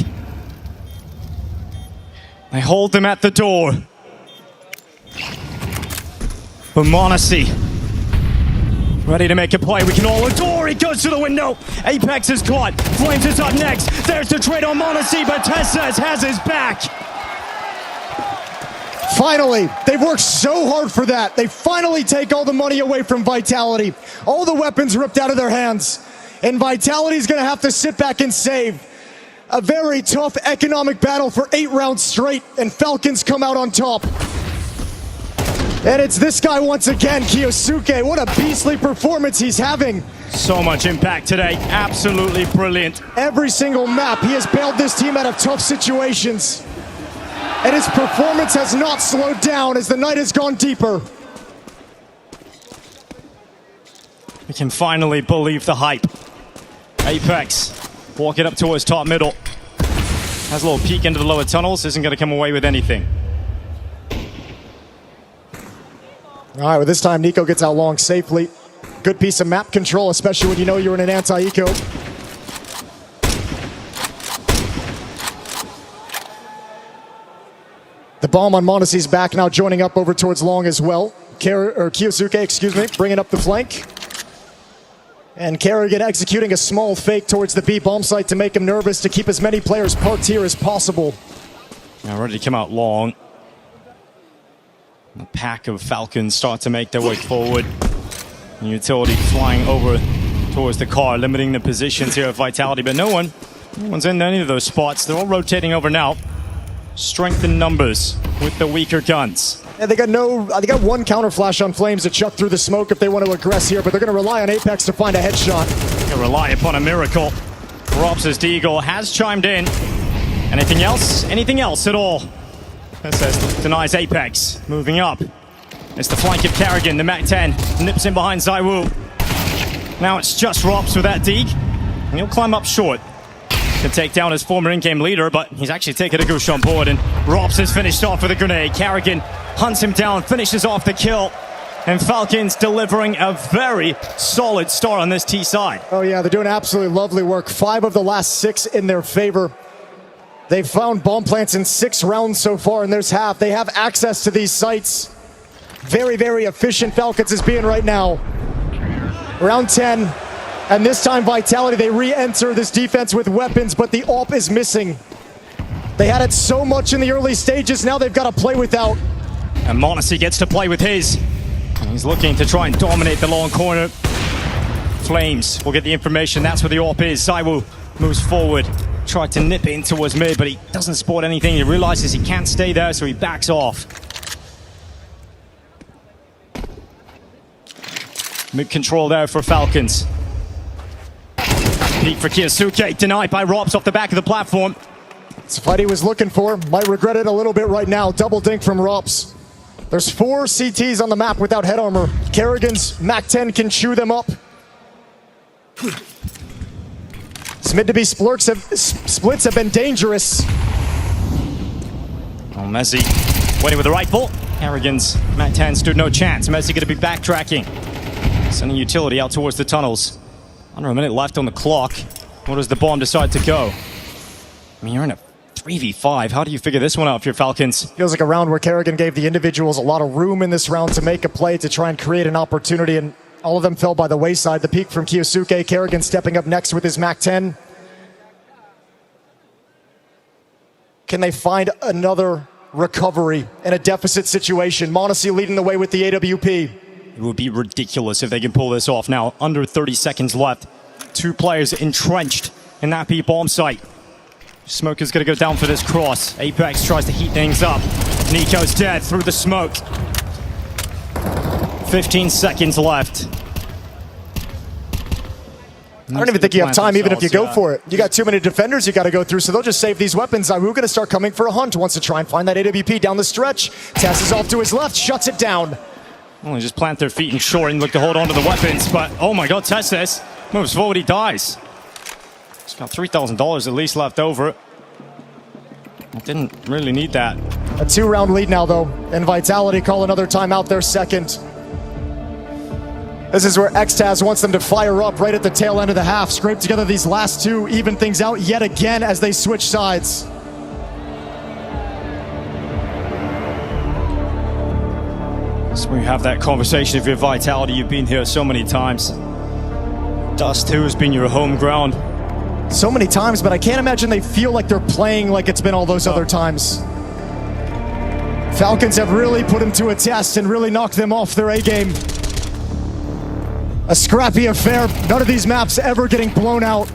K: They hold them at the door. But Monacy ready to make a play. We can all adore. He goes to the window. Apex is caught. Flames is up next. There's the trade on Monacy, but Tesses has his back.
L: Finally, they've worked so hard for that. They finally take all the money away from Vitality. All the weapons ripped out of their hands. And Vitality's going to have to sit back and save. A very tough economic battle for 8 rounds straight, and Falcons come out on top. And it's this guy once again, Kyosuke. What a beastly performance he's having.
K: So much impact today. Absolutely brilliant.
L: Every single map, he has bailed this team out of tough situations. And his performance has not slowed down as the night has gone deeper.
K: We can finally believe the hype. Apex walking up towards top middle. Has a little peek into the lower tunnels. Isn't going to come away with anything.
L: All right, well, this time Nico gets out long safely. Good piece of map control, especially when you know you're in an anti-eco. The bomb on Monacy's back now, joining up over towards long as well. Kyosuke, excuse me, bringing up the flank. And Kerrigan executing a small fake towards the B bomb site to make him nervous, to keep as many players parked here as possible.
K: Now ready to come out long. The pack of Falcons start to make their way forward. And Utility flying over towards the car, limiting the positions here of Vitality, but no one's in any of those spots. They're all rotating over now. Strength in numbers with the weaker guns.
L: And they got one counter flash on Flames to chuck through the smoke if they want to aggress here, but they're going to rely on Apex to find a headshot.
K: They rely upon a miracle. Robs' Deagle has chimed in. Anything else? Anything else at all? That says denies Apex. Moving up. It's the flank of Kerrigan. The MAC-10 nips in behind Zaiwu. Now it's just Robs with that Deag. And he'll climb up short. Can take down his former in-game leader, but he's actually taken a goose on board, and Robs has finished off with a grenade. Kerrigan hunts him down, finishes off the kill, and Falcons delivering a very solid start on this T side.
L: Oh yeah, they're doing absolutely lovely work. 5 of the last 6 in their favor. They've found bomb plants in 6 rounds so far, and there's half. They have access to these sites. Very, very efficient Falcons is being right now. Round 10. And this time Vitality, they re-enter this defense with weapons, but the AWP is missing. They had it so much in the early stages, now they've got to play without.
K: And Monacy gets to play with his. And he's looking to try and dominate the long corner. Flames will get the information, that's where the AWP is. Zaiwu moves forward, tried to nip it in towards mid, but he doesn't spot anything. He realizes he can't stay there, so he backs off. Mid control there for Falcons. Peek for Kyosuke, denied by Robs off the back of the platform.
L: It's a fight he was looking for. Might regret it a little bit right now. Double dink from Robs. There's 4 CTs on the map without head armor. Kerrigan's MAC-10 can chew them up. This mid-to-B splits have been dangerous.
K: Oh, Messi waiting with the rifle. Kerrigan's MAC-10 stood no chance. Messi going to be backtracking. Sending Utility out towards the tunnels. Under a minute left on the clock. Where does the bomb decide to go? I mean, you're in a 3v5. How do you figure this one out for your Falcons?
L: Feels like a round where Kerrigan gave the individuals a lot of room in this round to make a play, to try and create an opportunity, and all of them fell by the wayside. The peak from Kyosuke. Kerrigan stepping up next with his MAC-10. Can they find another recovery in a deficit situation? Monacy leading the way with the AWP.
K: It would be ridiculous if they can pull this off now. Under 30 seconds left. 2 players entrenched in that B bomb site. Smoker's going to go down for this cross. Apex tries to heat things up. Nico's dead through the smoke. 15 seconds left.
L: I don't even think you have time, even if you go for it. You got too many defenders you got to go through, so they'll just save these weapons. Zaiwu going to start coming for a hunt, wants to try and find that AWP down the stretch. Tess is off to his left, shuts it down.
K: Well, they just plant their feet in short and look to hold on to the weapons, but oh my god, Tessis moves forward, he dies. He's got $3,000 at least left over. Didn't really need that.
L: A 2-round lead now, though, and Vitality call another timeout, their second. This is where Xtaz wants them to fire up right at the tail end of the half, scrape together these last 2, even things out yet again as they switch sides.
K: So we have that conversation of your Vitality. You've been here so many times. Dust 2 has been your home ground.
L: So many times, but I can't imagine they feel like they're playing like it's been all those other times. Falcons have really put him to a test and really knocked them off their A game. A scrappy affair. None of these maps ever getting blown out.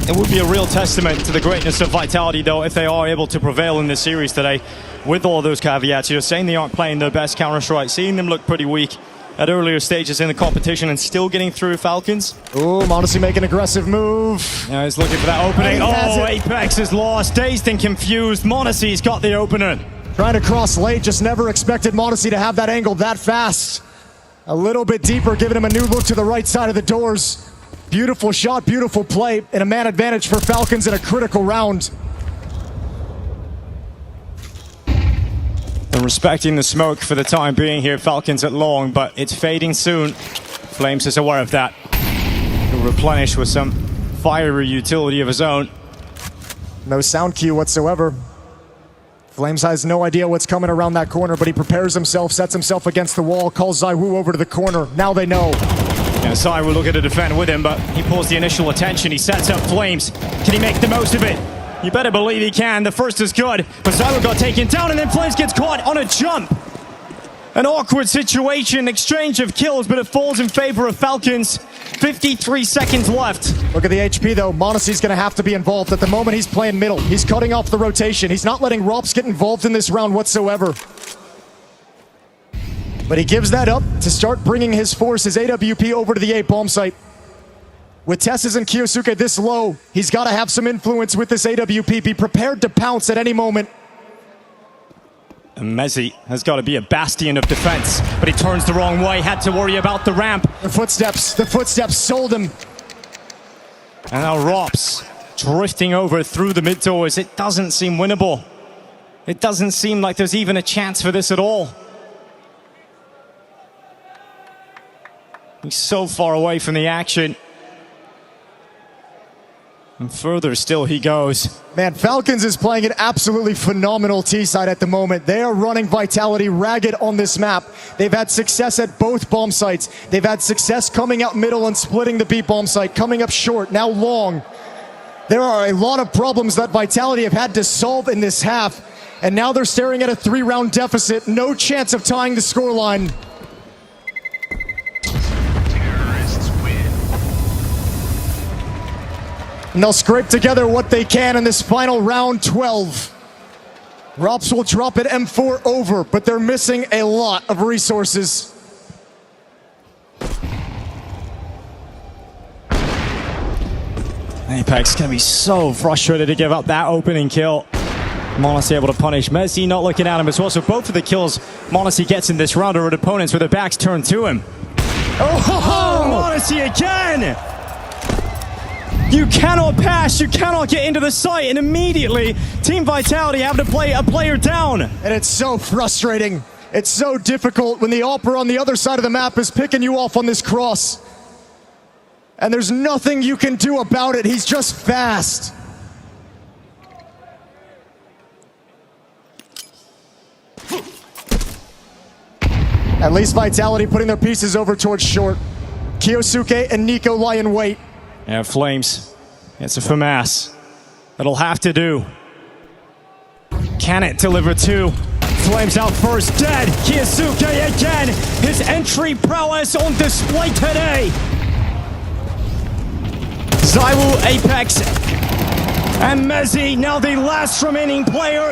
K: It would be a real testament to the greatness of Vitality, though, if they are able to prevail in this series today. With all those caveats, you're saying they aren't playing their best Counter-Strike, seeing them look pretty weak at earlier stages in the competition and still getting through Falcons.
L: Ooh, Modesty making an aggressive move.
K: Now he's looking for that opening. Oh, Apex is lost, dazed and confused. Monacy's got the opener.
L: Trying to cross late, just never expected Modesty to have that angle that fast. A little bit deeper, giving him a new look to the right side of the doors. Beautiful shot, beautiful play, and a man advantage for Falcons in a critical round.
K: They're respecting the smoke for the time being here, Falcons at long, but it's fading soon. Flames is aware of that. He'll replenish with some fiery utility of his own.
L: No sound cue whatsoever. Flames has no idea what's coming around that corner, but he prepares himself, sets himself against the wall, calls ZywOo over to the corner. Now they know.
K: Yeah, ZywOo looking to defend with him, but he pulls the initial attention. He sets up Flames. Can he make the most of it? You better believe he can. The first is good, but ZywOo got taken down, and then Flames gets caught on a jump. An awkward situation, exchange of kills, but it falls in favor of Falcons. 53 seconds left.
L: Look at the HP though. Monacy's going to have to be involved. At the moment he's playing middle. He's cutting off the rotation. He's not letting Rops get involved in this round whatsoever. But he gives that up to start bringing his force, his AWP, over to the A bomb site. With Tessus and Kyosuke this low, he's got to have some influence with this AWP. Be prepared to pounce at any moment.
K: And Mezzi has got to be a bastion of defense, but he turns the wrong way, had to worry about the ramp.
L: The footsteps sold him.
K: And now Rops drifting over through the mid doors. It doesn't seem winnable. It doesn't seem like there's even a chance for this at all. He's so far away from the action. And further still he goes.
L: Man, Falcons is playing an absolutely phenomenal T-side at the moment. They are running Vitality ragged on this map. They've had success at both bomb sites. They've had success coming out middle and splitting the B bomb site, coming up short, now long. There are a lot of problems that Vitality have had to solve in this half, and now they're staring at a 3-round deficit. No chance of tying the scoreline. And they'll scrape together what they can in this final round 12. Rops will drop at M4 over, but they're missing a lot of resources.
K: Apex going to be so frustrated to give up that opening kill. Monacy able to punish Mezzi, not looking at him as well. So both of the kills Monacy gets in this round are with opponents with their backs turned to him. Oh, Monacy again! You cannot pass, you cannot get into the site, and immediately Team Vitality have to play a player down.
L: And it's so frustrating. It's so difficult when the Opera on the other side of the map is picking you off on this cross. And there's nothing you can do about it. He's just fast. At least Vitality putting their pieces over towards short. Kyosuke and Nico lie in wait.
K: Yeah, Flames. It's a FAMAS. It'll have to do. Can it deliver two? Flames out first, dead. Kyosuke again. His entry prowess on display today. ZywOo, Apex, and Mezzi, now the last remaining player.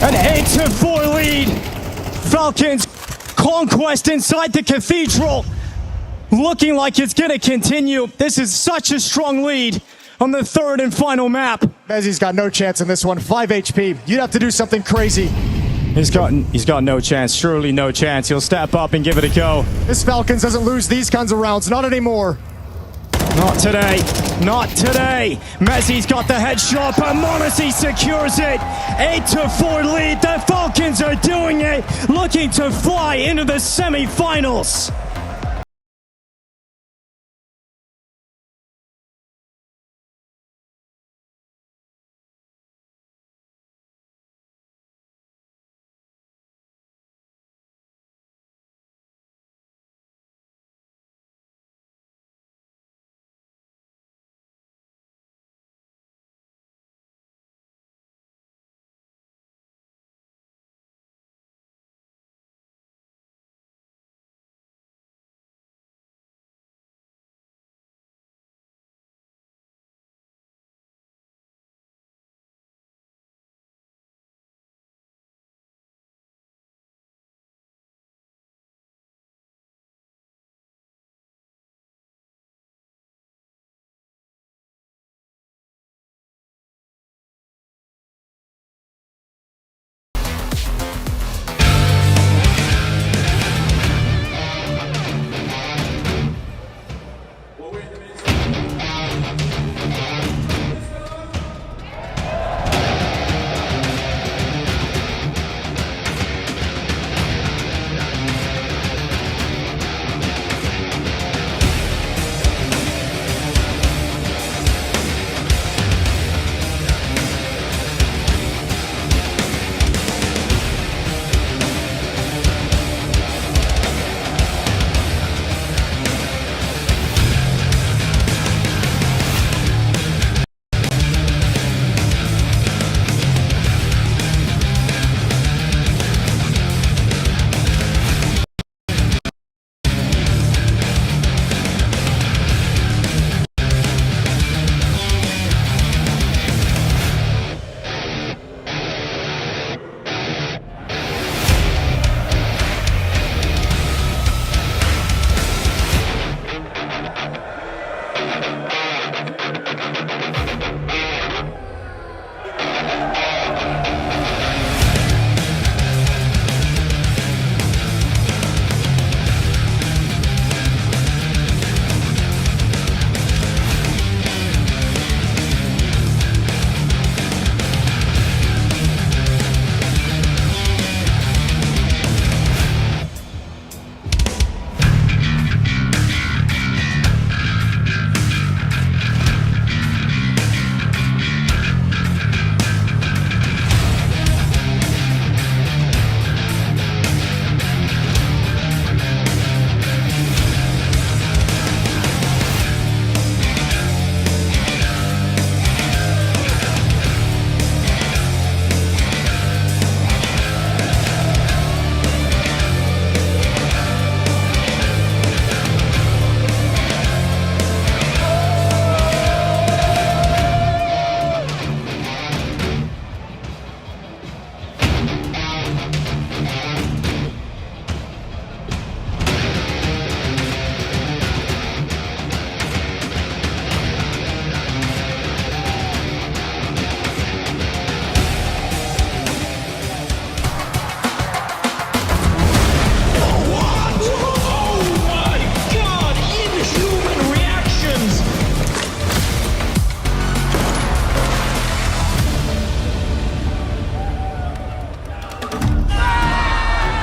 K: An 8-4 lead. Falcons conquest inside the Cathedral. Looking like it's going to continue. This is such a strong lead on the third and final map.
L: Mezzi's got no chance in this one. 5 HP. You'd have to do something crazy.
K: He's got no chance. Surely no chance. He'll step up and give it a go.
L: This Falcons doesn't lose these kinds of rounds. Not anymore.
K: Not today. Not today. Mezzi's got the headshot, but Monacy secures it. 8-4 lead. The Falcons are doing it. Looking to fly into the semifinals.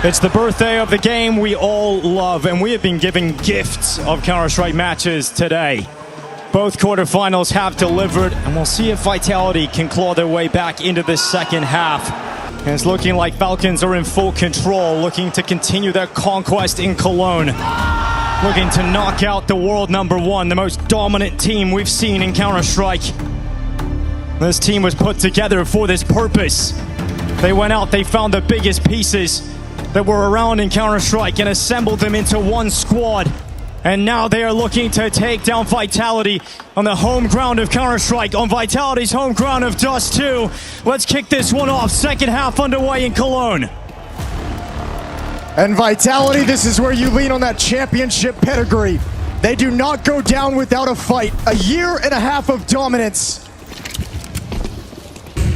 K: It's the birthday of the game we all love, and we have been giving gifts of Counter-Strike matches today. Both quarterfinals have delivered, and we'll see if Vitality can claw their way back into this second half. And it's looking like Falcons are in full control, looking to continue their conquest in Cologne. Looking to knock out the world #1, the most dominant team we've seen in Counter-Strike. This team was put together for this purpose. They went out, they found the biggest pieces that were around in Counter-Strike and assembled them into one squad. And now they are looking to take down Vitality on the home ground of Counter-Strike, on Vitality's home ground of Dust 2. Let's kick this one off. Second half underway in Cologne.
L: And Vitality, this is where you lean on that championship pedigree. They do not go down without a fight. A year and a half of dominance.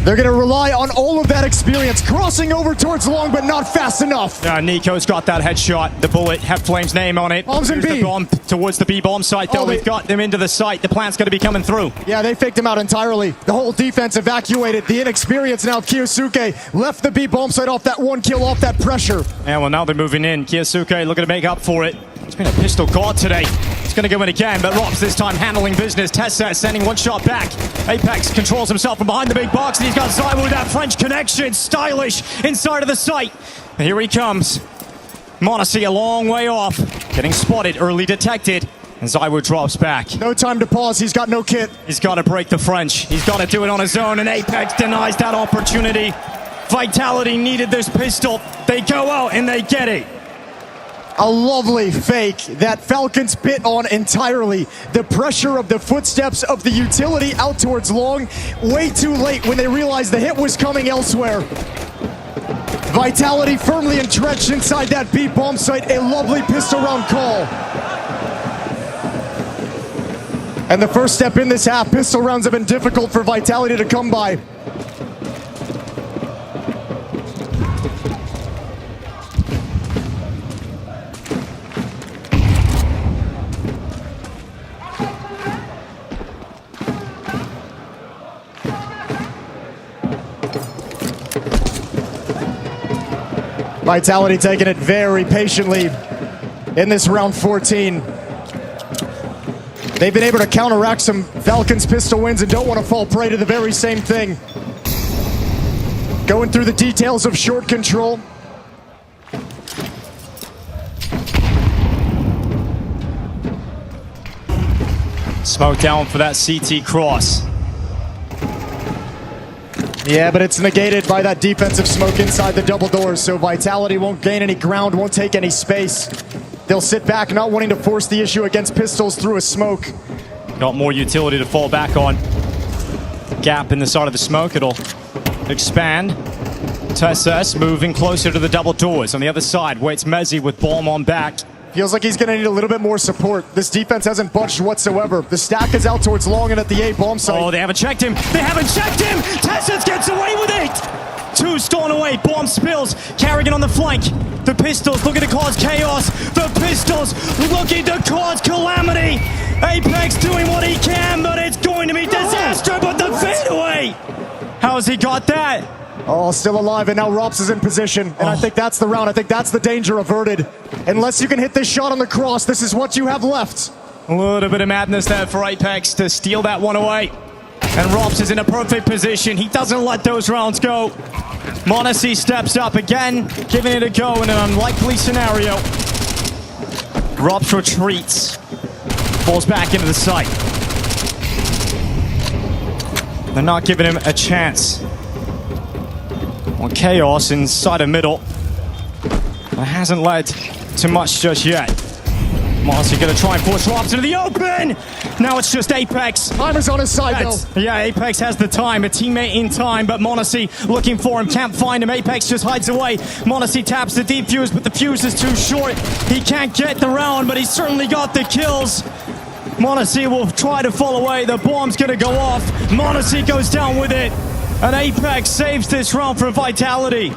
L: They're going to rely on all of that experience, crossing over towards long, but not fast enough.
K: Nico's got that headshot. The bullet had Flame's name on it.
L: Bombs in B.
K: The bomb towards the B bomb site, though. They've got them into the site. The plant's going to be coming through.
L: Yeah, they faked him out entirely. The whole defense evacuated. The inexperience now of Kiyosuke left the B bomb site off that one kill, off that pressure.
K: Yeah, well, now they're moving in. Kiyosuke looking to make up for it. It's been a pistol god today. It's going to go in again, but Rops this time handling business. Tessa sending one shot back. Apex controls himself from behind the big box, and he's got Zywo with that French connection. Stylish inside of the site. And here he comes. m0NESY a long way off. Getting spotted, early detected. And Zywo drops back.
L: No time to pause. He's got no kit.
K: He's got to break the French. He's got to do it on his own, and Apex denies that opportunity. Vitality needed this pistol. They go out and they get it.
L: A lovely fake that Falcons bit on entirely. The pressure of the footsteps of the utility out towards long. Way too late when they realized the hit was coming elsewhere. Vitality firmly entrenched inside that B bomb site. A lovely pistol round call. And the first step in this half, pistol rounds have been difficult for Vitality to come by. Vitality taking it very patiently in this round 14. They've been able to counteract some Falcons pistol wins and don't want to fall prey to the very same thing. Going through the details of short control.
K: Smoke down for that CT cross.
L: Yeah, but it's negated by that defensive smoke inside the double doors, so Vitality won't gain any ground, won't take any space. They'll sit back, not wanting to force the issue against pistols through a smoke.
K: Got more utility to fall back on. Gap in the side of the smoke, it'll expand. TSS moving closer to the double doors. On the other side, waits m0NESY with bomb on back.
L: Feels like he's going to need a little bit more support. This defense hasn't budged whatsoever. The stack is out towards long and at the A bomb site.
K: Oh, they haven't checked him. They haven't checked him. Tessens gets away with it. Two stolen away. Bomb spills. Carrigan on the flank. The pistols looking to cause chaos. The pistols looking to cause calamity. Apex doing what he can, but it's going to be disaster. But the fadeaway. How has he got that?
L: Oh, still alive, and now Rops is in position. And I think that's the round. I think that's the danger averted. Unless you can hit this shot on the cross, this is what you have left.
K: A little bit of madness there for Apex to steal that one away. And Rops is in a perfect position. He doesn't let those rounds go. m0NESY steps up again, giving it a go in an unlikely scenario. Rops retreats. Falls back into the site. They're not giving him a chance. On Chaos inside the middle. It hasn't led to much just yet. m0NESY gonna try and force Rops into the open! Now it's just Apex.
L: Time is on his side, though.
K: Yeah, Apex has the time, a teammate in time, but m0NESY looking for him, can't find him. Apex just hides away. m0NESY taps the deep fuse, but the fuse is too short. He can't get the round, but he's certainly got the kills. m0NESY will try to fall away. The bomb's gonna go off. m0NESY goes down with it. And Apex saves this round for Vitality.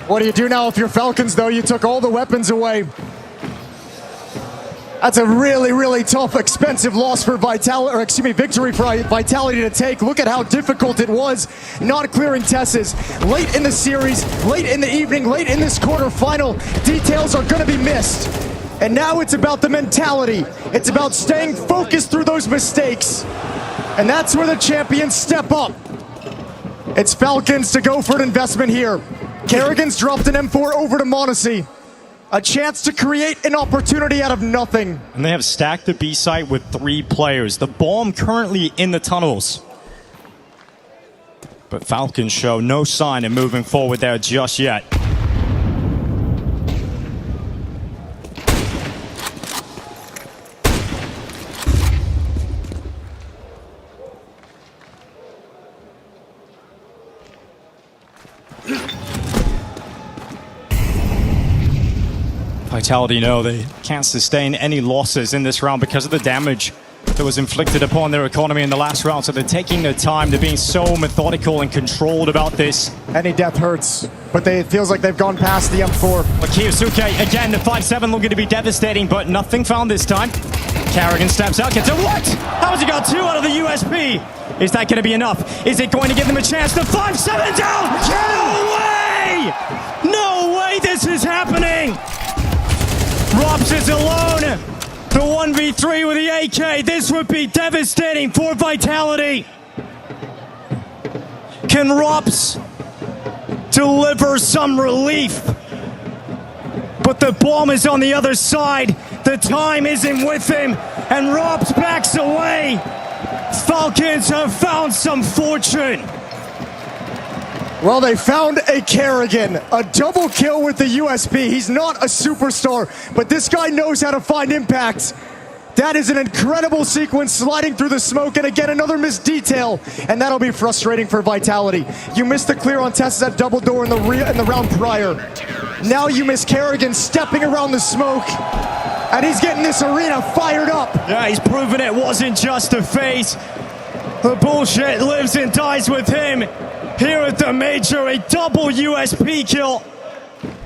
L: What do you do now if you're Falcons, though? You took all the weapons away. That's a really, really tough, expensive loss for victory for Vitality to take. Look at how difficult it was not clearing Tesses. Late in the series, late in the evening, late in this quarterfinal, details are going to be missed. And now it's about the mentality. It's about staying focused through those mistakes. And that's where the champions step up. It's Falcons to go for an investment here. Kerrigan's dropped an M4 over to Monacy. A chance to create an opportunity out of nothing.
K: And they have stacked the B site with 3 players. The bomb currently in the tunnels. But Falcons show no sign of moving forward there just yet. Vitality know they can't sustain any losses in this round because of the damage that was inflicted upon their economy in the last round, so they're taking their time. They're being so methodical and controlled about this.
L: Any death hurts, but it feels like they've gone past the M4.
K: But Kiyosuke, again, the 5-7 looking to be devastating, but nothing found this time. Kerrigan steps out, gets a what? How has he got 2 out of the USP? Is that going to be enough? Is it going to give them a chance? The 5-7 down! No way! No way this is happening! Rops is alone. The 1v3 with the AK. This would be devastating for Vitality. Can Rops deliver some relief? But the bomb is on the other side. The time isn't with him. And Rops backs away. Falcons have found some fortune.
L: Well, they found a Kerrigan, a double kill with the USP. He's not a superstar, but this guy knows how to find impact. That is an incredible sequence, sliding through the smoke, and again, another missed detail, and that'll be frustrating for Vitality. You missed the clear on Tesses at double door in the round prior. Now you miss Kerrigan stepping around the smoke, and he's getting this arena fired up.
K: Yeah, he's proven it wasn't just a phase. The bullshit lives and dies with him. Here at the Major, a double USP kill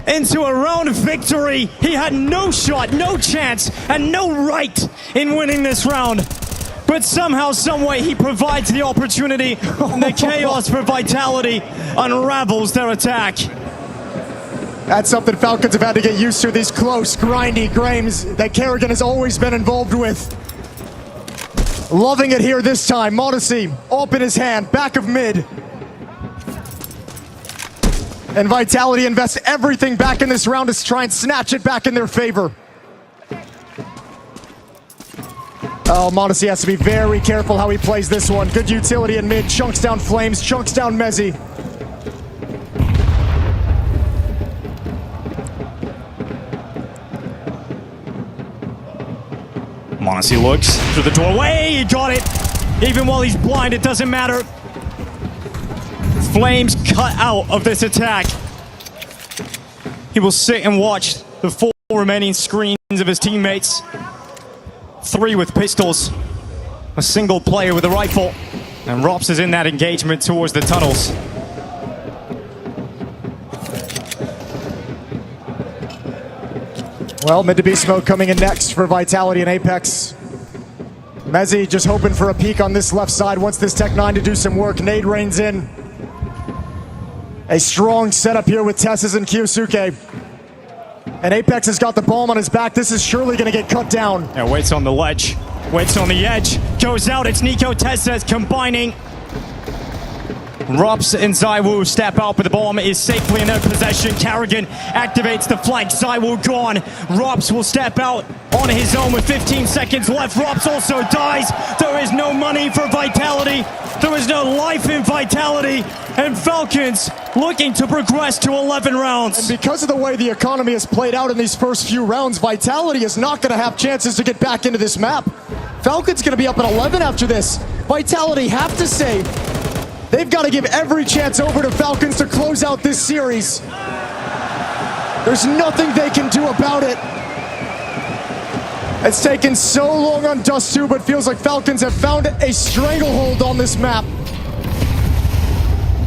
K: into a round of victory. He had no shot, no chance, and no right in winning this round. But somehow, someway, he provides the opportunity, and the chaos for Vitality unravels their attack.
L: That's something Falcons have had to get used to, these close, grindy games that Kerrigan has always been involved with. Loving it here this time. Monacy, up in his hand, back of mid. And Vitality invests everything back in this round to try and snatch it back in their favor. Oh, Monacy has to be very careful how he plays this one. Good utility in mid, chunks down Flames, chunks down Mezzy.
K: Monacy looks through the doorway, he got it. Even while he's blind, it doesn't matter. Flames cut out of this attack. He will sit and watch the 4 remaining screens of his teammates. 3 with pistols, a single player with a rifle, and Rops is in that engagement towards the tunnels.
L: Well, mid to B smoke coming in next for Vitality and Apex. Mezzy just hoping for a peek on this left side. Wants this Tech 9 to do some work. Nade rains in. A strong setup here with Tesses and Kiyosuke. And Apex has got the bomb on his back. This is surely going to get cut down.
K: Yeah, waits on the ledge, waits on the edge, goes out. It's Nico Tesses combining. Rops and Zywoo step out, but the bomb is safely in their possession. Kerrigan activates the flank. Zywoo gone. Rops will step out on his own with 15 seconds left. Rops also dies. There is no money for Vitality. There is no life in Vitality. And Falcons looking to progress to 11 rounds.
L: And because of the way the economy has played out in these first few rounds, Vitality is not going to have chances to get back into this map. Falcons going to be up at 11 after this. Vitality have to save. They've got to give every chance over to Falcons to close out this series. There's nothing they can do about it. It's taken so long on Dust 2, but feels like Falcons have found a stranglehold on this map.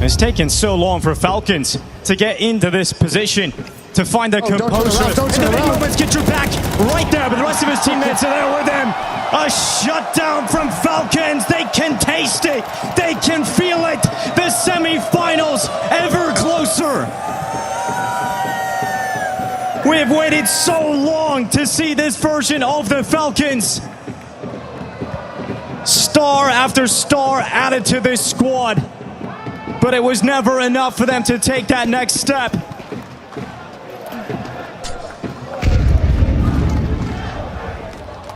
K: It's taken so long for Falcons to get into this position. to find the composure.
L: Don't turn
K: In the big
L: around.
K: moments, get your back right there, but the rest of his teammates are there with him. A shutdown from Falcons. They can taste it. They can feel it. The semi-finals ever closer. We have waited so long to see this version of the Falcons. Star after star added to this squad. But it was never enough for them to take that next step.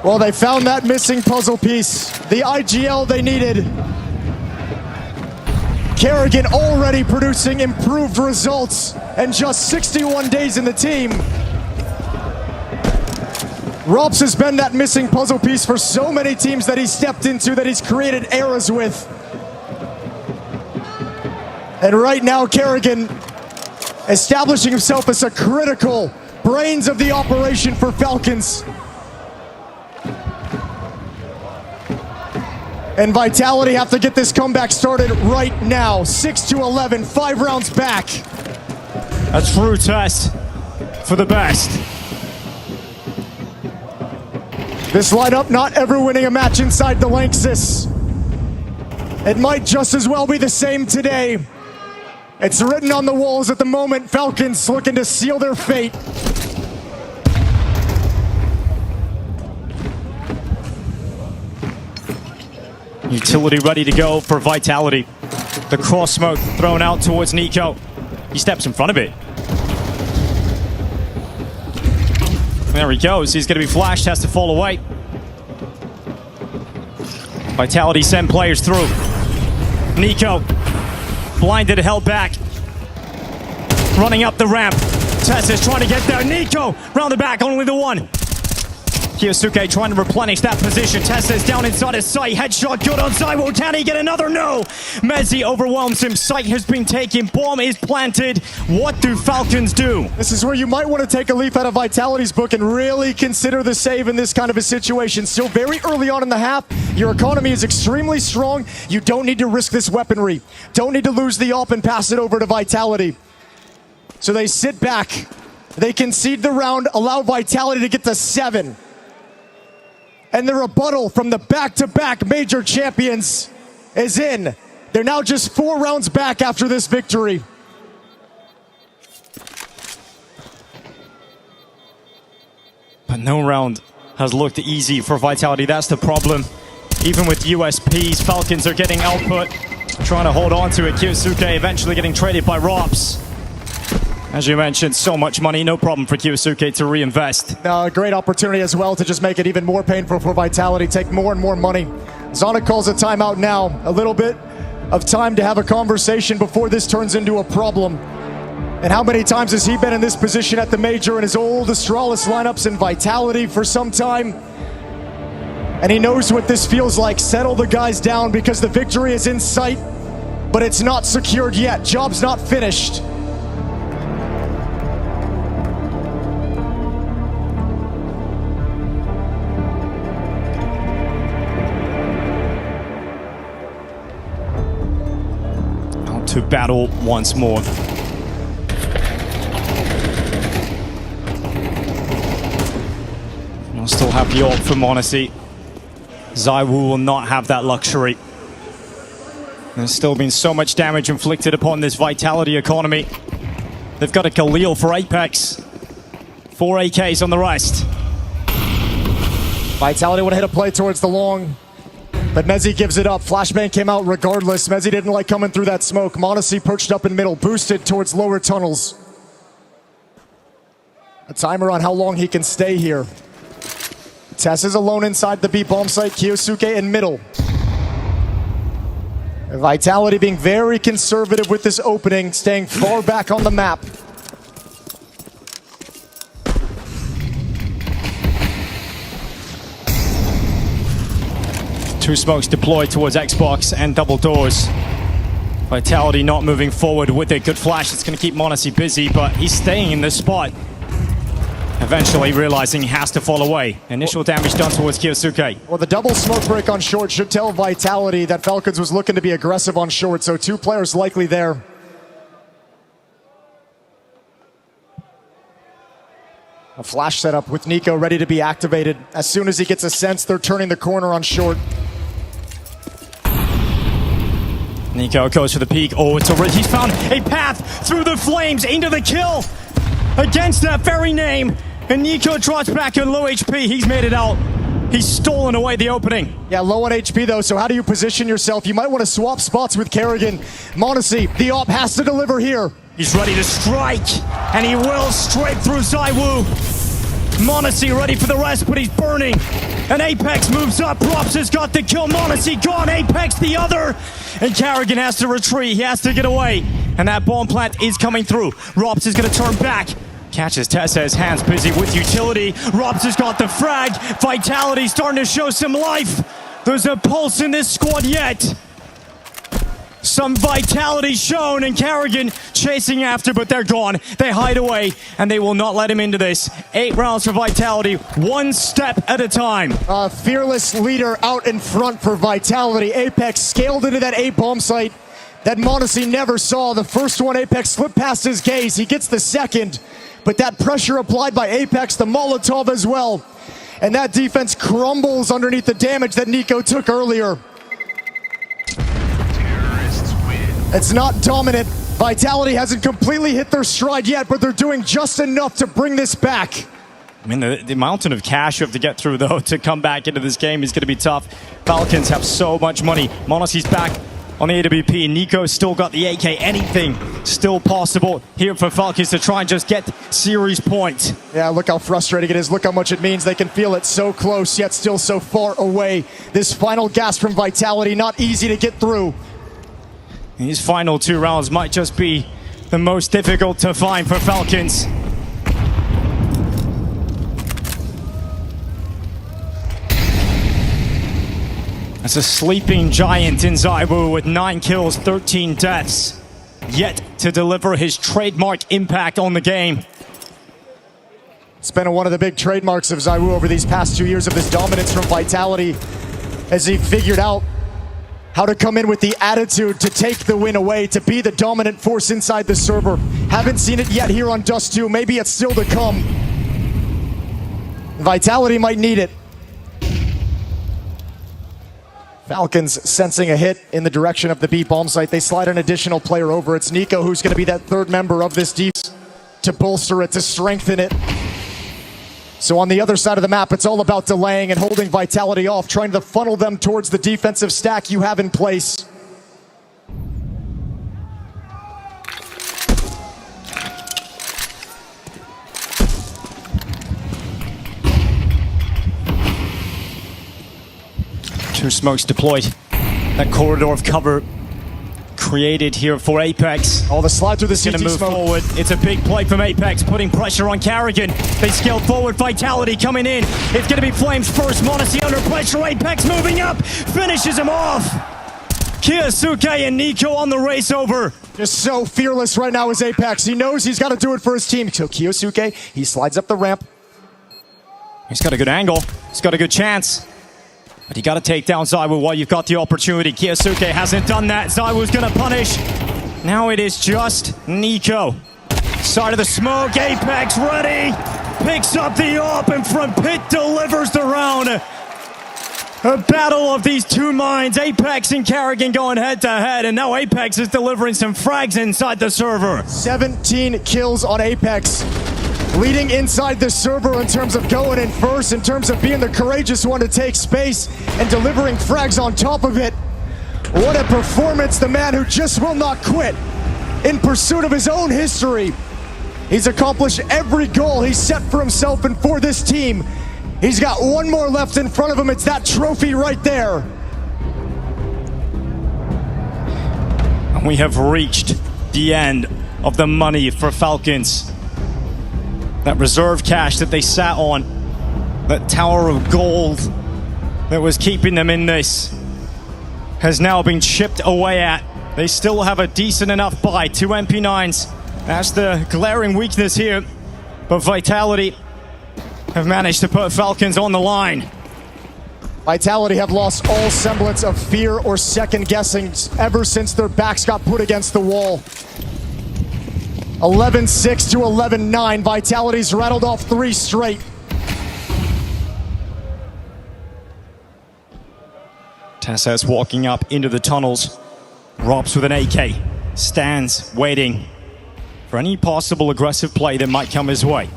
L: Well, they found that missing puzzle piece. The IGL they needed. Kerrigan already producing improved results and just 61 days in the team. Rops has been that missing puzzle piece for so many teams that he's stepped into, that he's created eras with. And right now, Kerrigan establishing himself as a critical brains of the operation for Falcons. And Vitality have to get this comeback started right now. 6-11, 5 rounds back.
K: A true test for the best.
L: This lineup not ever winning a match inside the Lanxess. It might just as well be the same today. It's written on the walls at the moment. Falcons looking to seal their fate.
K: Utility ready to go for Vitality. The cross smoke thrown out towards Nico. He steps in front of it. There he goes. He's going to be flashed, has to fall away. Vitality send players through. Nico, blinded, held back. Running up the ramp. Tessa's trying to get there. Nico, round the back, only the one. Kyosuke trying to replenish that position. Tessa's down inside his sight. Headshot good on Zywoo. Can he get another? No. Mezzi overwhelms him. Sight has been taken. Bomb is planted. What do Falcons do?
L: This is where you might want to take a leaf out of Vitality's book and really consider the save in this kind of a situation. Still very early on in the half. Your economy is extremely strong. You don't need to risk this weaponry. Don't need to lose the op and pass it over to Vitality. So they sit back. They concede the round, allow Vitality to get to 7. And the rebuttal from the back-to-back major champions is in. They're now just 4 rounds back after this victory.
K: But no round has looked easy for Vitality. That's the problem. Even with USPs, Falcons are getting output. Trying to hold on to it. Kyosuke eventually getting traded by Rops. As you mentioned, so much money, no problem for Kyosuke to reinvest.
L: A great opportunity as well to just make it even more painful for Vitality, take more and more money. Zonic calls a timeout now. A little bit of time to have a conversation before this turns into a problem. And how many times has he been in this position at the Major in his old Astralis lineups in Vitality for some time? And he knows what this feels like. Settle the guys down because the victory is in sight, but it's not secured yet. Job's not finished.
K: To battle once more. We'll still have the ult for Monacy. Zywoo will not have that luxury. There's still been so much damage inflicted upon this Vitality economy. They've got a Khalil for Apex. 4 AKs on the rest.
L: Vitality want to hit a play towards the long. But Mezzi gives it up. Flashbang came out regardless. Mezzi didn't like coming through that smoke. Monacy perched up in middle, boosted towards lower tunnels. A timer on how long he can stay here. Tess is alone inside the B bomb site. Kyosuke in middle. Vitality being very conservative with this opening, staying far back on the map.
K: Two smokes deployed towards Xbox and double doors. Vitality not moving forward with a good flash. It's going to keep Monacy busy, but he's staying in this spot. Eventually realizing he has to fall away. Initial damage done towards Kyosuke.
L: Well, the double smoke break on short should tell Vitality that Falcons was looking to be aggressive on short, so 2 players likely there. A flash setup with Nico ready to be activated. As soon as he gets a sense, they're turning the corner on short.
K: Nico goes for the peak. Oh, he's found a path through the flames into the kill against that very name. And Nico drops back in low HP. He's made it out. He's stolen away the opening.
L: Yeah, low on HP though, so how do you position yourself? You might want to swap spots with Kerrigan. Monacy, the op has to deliver here.
K: He's ready to strike, and he will straight through ZywOo. Monacy ready for the rest, but he's burning. And Apex moves up. Rops has got the kill. Monacy gone. Apex the other. And Kerrigan has to retreat. He has to get away. And that bomb plant is coming through. Rops is going to turn back. Catches Tessa, his hands busy with utility. Rops has got the frag. Vitality starting to show some life. There's a pulse in this squad yet. Some vitality shown, and Kerrigan chasing after, but they're gone. They hide away, and they will not let him into this. 8 rounds for Vitality, one step at a time.
L: Fearless leader out in front for Vitality. Apex scaled into that A bomb site that Monacy never saw. The first one, Apex slipped past his gaze. He gets the second, but that pressure applied by Apex, the Molotov as well. And that defense crumbles underneath the damage that Nico took earlier. It's not dominant. Vitality hasn't completely hit their stride yet, but they're doing just enough to bring this back.
K: I mean, the mountain of cash you have to get through, though, to come back into this game is going to be tough. Falcons have so much money. Monacy's back on the AWP. Nico's still got the AK. Anything still possible here for Falcons to try and just get series points.
L: Yeah, look how frustrating it is. Look how much it means. They can feel it so close, yet still so far away. This final gasp from Vitality, not easy to get through.
K: These final 2 rounds might just be the most difficult to find for Falcons. That's a sleeping giant in ZywOo with 9 kills, 13 deaths. Yet to deliver his trademark impact on the game.
L: It's been one of the big trademarks of ZywOo over these past 2 years of this dominance from Vitality as he figured out how to come in with the attitude to take the win away, to be the dominant force inside the server. Haven't seen it yet here on Dust 2. Maybe it's still to come. Vitality might need it. Falcons sensing a hit in the direction of the B bomb site. They slide an additional player over. It's Nico who's going to be that third member of this defense to bolster it, to strengthen it. So on the other side of the map, it's all about delaying and holding Vitality off, trying to funnel them towards the defensive stack you have in place.
K: Two smokes deployed. That corridor of cover created here for Apex.
L: Oh, the slide through the CT
K: gonna move
L: smoke.
K: forward. It's a big play from Apex, putting pressure on Kerrigan. They scale forward. Vitality coming in. It's going to be Flames first. Monacy under pressure. Apex moving up. Finishes him off. Kyosuke and Nico on the race over.
L: Just so fearless right now is Apex. He knows he's got to do it for his team. So Kyosuke, he slides up the ramp.
K: He's got a good angle. He's got a good chance. But you got to take down ZywOo while you've got the opportunity. Kyosuke hasn't done that. ZywOo's going to punish. Now it is just Nico. Side of the smoke. Apex ready. Picks up the op and from pit delivers the round. A battle of these two minds. Apex and Kerrigan going head to head. And now Apex is delivering some frags inside the server.
L: 17 kills on Apex. Leading inside the server in terms of going in first, in terms of being the courageous one to take space and delivering frags on top of it. What a performance, the man who just will not quit in pursuit of his own history. He's accomplished every goal he's set for himself and for this team. He's got one more left in front of him. It's that trophy right there.
K: And we have reached the end of the money for Falcons. That reserve cash that they sat on, that tower of gold that was keeping them in this, has now been chipped away at. They still have a decent enough buy, 2 MP9s. That's the glaring weakness here. But Vitality have managed to put Falcons on the line.
L: Vitality have lost all semblance of fear or second guessing ever since their backs got put against the wall. 11-6 to 11-9. Vitality's rattled off 3 straight.
K: TassAs walking up into the tunnels. Robs with an AK. Stands waiting for any possible aggressive play that might come his way.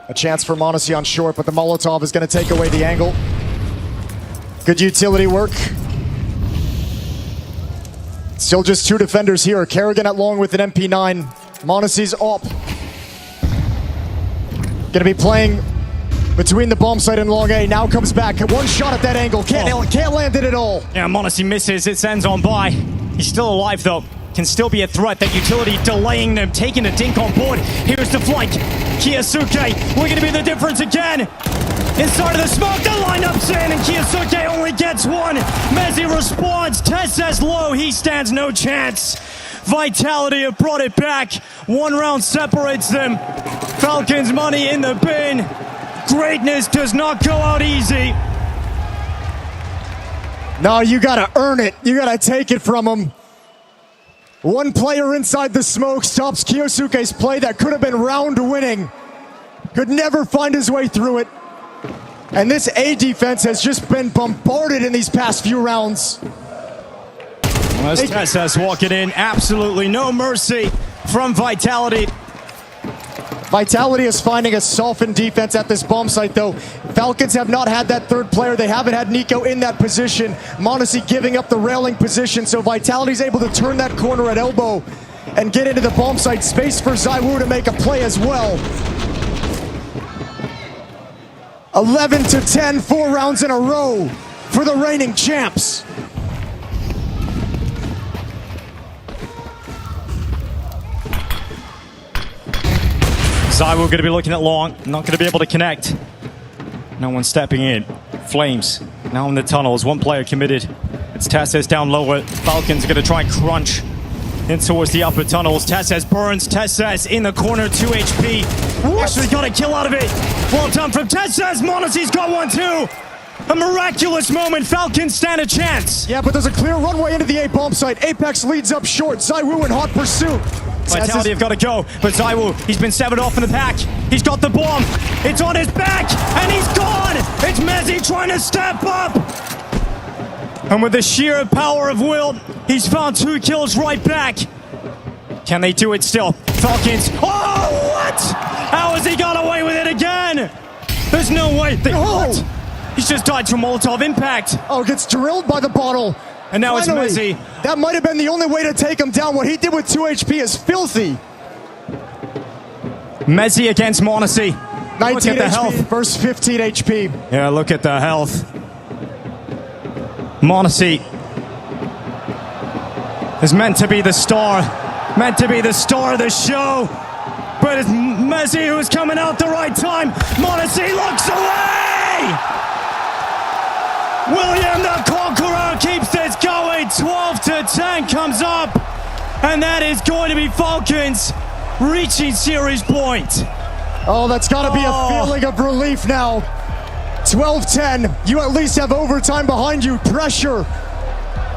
L: A chance for Monacy on short, but the Molotov is going to take away the angle. Good utility work. Still just 2 defenders here. Kerrigan at long with an MP9. Monacy's up. Going to be playing between the bomb site and long A. Now comes back. 1 shot at that angle. Can't land it at all.
K: Yeah, Monacy misses. It sends on by. He's still alive though. Can still be a threat. That utility delaying them, taking a dink on board. Here's the flank. Kiyosuke, we're going to be the difference again. Inside of the smoke, the lineup's in, and Kiyosuke only gets 1. Mezzi responds. TassAs low. He stands no chance. Vitality have brought it back. 1 round separates them. Falcons money in the bin. Greatness does not go out easy.
L: No, you got to earn it. You got to take it from them. 1 player inside the smoke stops Kiyosuke's play that could have been round winning. Could never find his way through it. And this A defense has just been bombarded in these past few rounds.
K: Well, as TassAs walking in, absolutely no mercy from Vitality.
L: Vitality is finding a softened defense at this bomb site, though. Falcons have not had that 3rd player. They haven't had Nico in that position. Monacy giving up the railing position, so Vitality's able to turn that corner at elbow and get into the bomb site. Space for ZywOo to make a play as well. 11-10, 4 rounds in a row for the reigning champs.
K: ZywOo going to be looking at long, not going to be able to connect. No one stepping in. Flames now in the tunnels, 1 player committed. It's TassAs down lower. Falcons are going to try and crunch in towards the upper tunnels. TassAs burns. TassAs in the corner, 2 HP. Actually got a kill out of it. Well done from TassAs. Monacy's got 1 too. A miraculous moment. Falcons stand a chance.
L: Yeah, but there's a clear runway into the A bomb site. Apex leads up short. ZywOo in hot pursuit.
K: Vitality have got to go, but ZywOo, he's been severed off in the pack. He's got the bomb. It's on his back, and he's gone. It's Mezzi trying to step up. And with the sheer power of will, he's found 2 kills right back. Can they do it still? Falcons. Oh, what? How has he got away with it again? There's no way. What? He's just died from Molotov impact.
L: Oh, gets drilled by the bottle.
K: And now
L: Finally,
K: it's Mezzi.
L: That might have been the only way to take him down. What he did with 2 HP is filthy.
K: Mezzi against Monacy.
L: 19
K: look at the
L: HP
K: health.
L: versus 15 HP.
K: Yeah, look at the health. Monacy is meant to be the star. Meant to be the star of the show. But it's Mezzi who's coming out the right time. Monacy looks away! William the Conqueror keeps this going. 12-10 comes up. And that is going to be Falcons reaching series point.
L: Oh, that's got to be a feeling of relief now. 12-10. You at least have overtime behind you. Pressure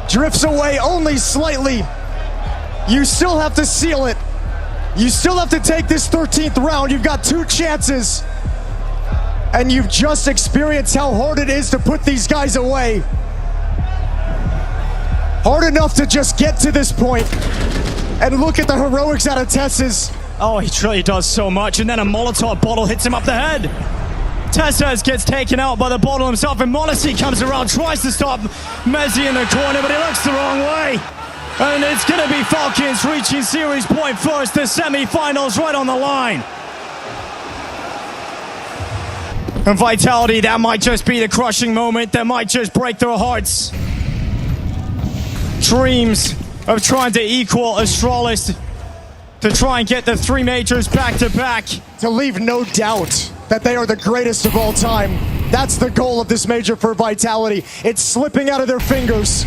L: drifts away only slightly. You still have to seal it. You still have to take this 13th round. You've got 2 chances. And you've just experienced how hard it is to put these guys away. Hard enough to just get to this point. And look at the heroics out of TassAs.
K: Oh, he truly does so much. And then a Molotov bottle hits him up the head. TassAs gets taken out by the bottle himself. And Monacy comes around, tries to stop Mezzi in the corner, but he looks the wrong way. And it's going to be Falcons reaching series point first. The semi-finals right on the line. And Vitality, that might just be the crushing moment. That might just break their hearts. Dreams of trying to equal Astralis, to try and get the 3 majors back to back.
L: To leave no doubt that they are the greatest of all time. That's the goal of this major for Vitality. It's slipping out of their fingers.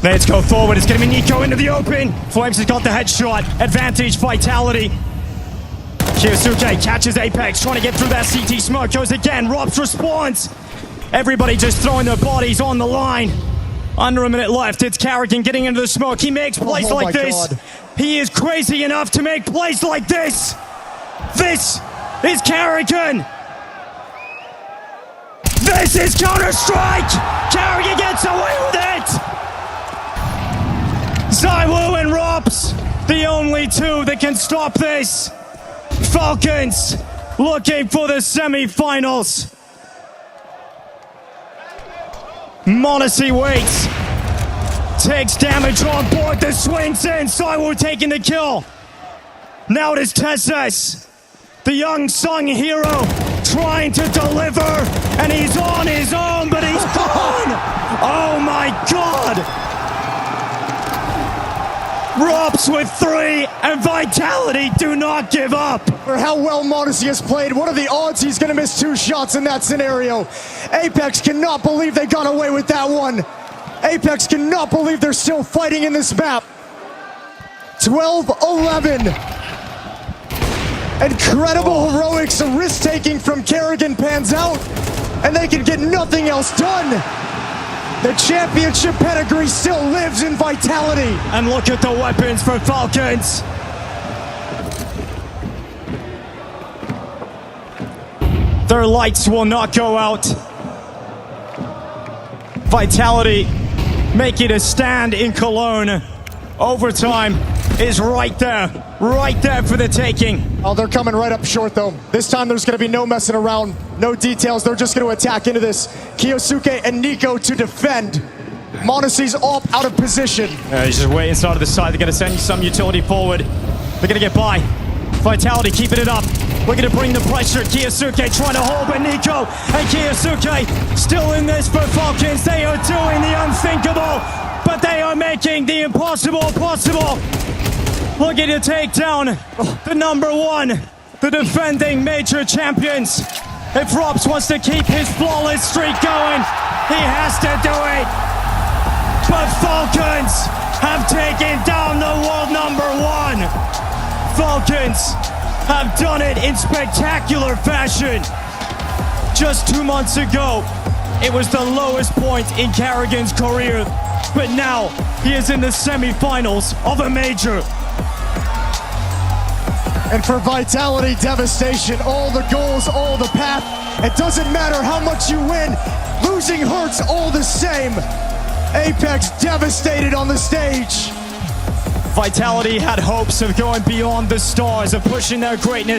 K: Let's go forward. It's going to be Nico into the open. Flames has got the headshot. Advantage, Vitality. Kyosuke catches Apex, trying to get through that CT smoke. Goes again. Robs responds. Everybody just throwing their bodies on the line. Under a minute left. It's Carrigan getting into the smoke. He makes plays like this.
L: God.
K: He is crazy enough to make plays like this. This is Carrigan. This is Counter-Strike. Carrigan gets away with it. Zaiwu and Robs, the only two that can stop this. Falcons looking for the semi-finals. Monacy waits. Takes damage on board. The swings in. Zaiwu taking the kill. Now it is Tesses, the young Sung hero, trying to deliver. And he's on his own, but he's gone. Oh my God. Robs with 3, and Vitality do not give up.
L: For how well Monacy has played, what are the odds he's going to miss 2 shots in that scenario? Apex cannot believe they got away with that one. Apex cannot believe they're still fighting in this map. 12-11. Incredible heroics, a risk-taking from Carrigan pans out, and they can get nothing else done. The championship pedigree still lives in Vitality.
K: And look at the weapons for Falcons. Their lights will not go out. Vitality making a stand in Cologne. Overtime is right there for the taking.
L: Oh, they're coming right up short though. This time there's going to be no messing around, no details. They're just going to attack into this. Kyosuke and Nico to defend. Monacy's off out of position.
K: He's just waiting inside of the side. They're going to send some utility forward. They're going to get by. Vitality keeping it up. Looking to bring the pressure. Kyosuke trying to hold, but Nico and Kyosuke still in this for Falcons. They are doing the unthinkable, but they are making the impossible possible. Looking to take down the #1, the defending major champions. If Robs wants to keep his flawless streak going, he has to do it. But Falcons have taken down the world #1. Falcons have done it in spectacular fashion. Just 2 months ago, it was the lowest point in Carrigan's career. But now, he is in the semi-finals of a major.
L: And for Vitality, devastation. All the goals, all the path. It doesn't matter how much you win. Losing hurts all the same. Apex devastated on the stage.
K: Vitality had hopes of going beyond the stars, of pushing their greatness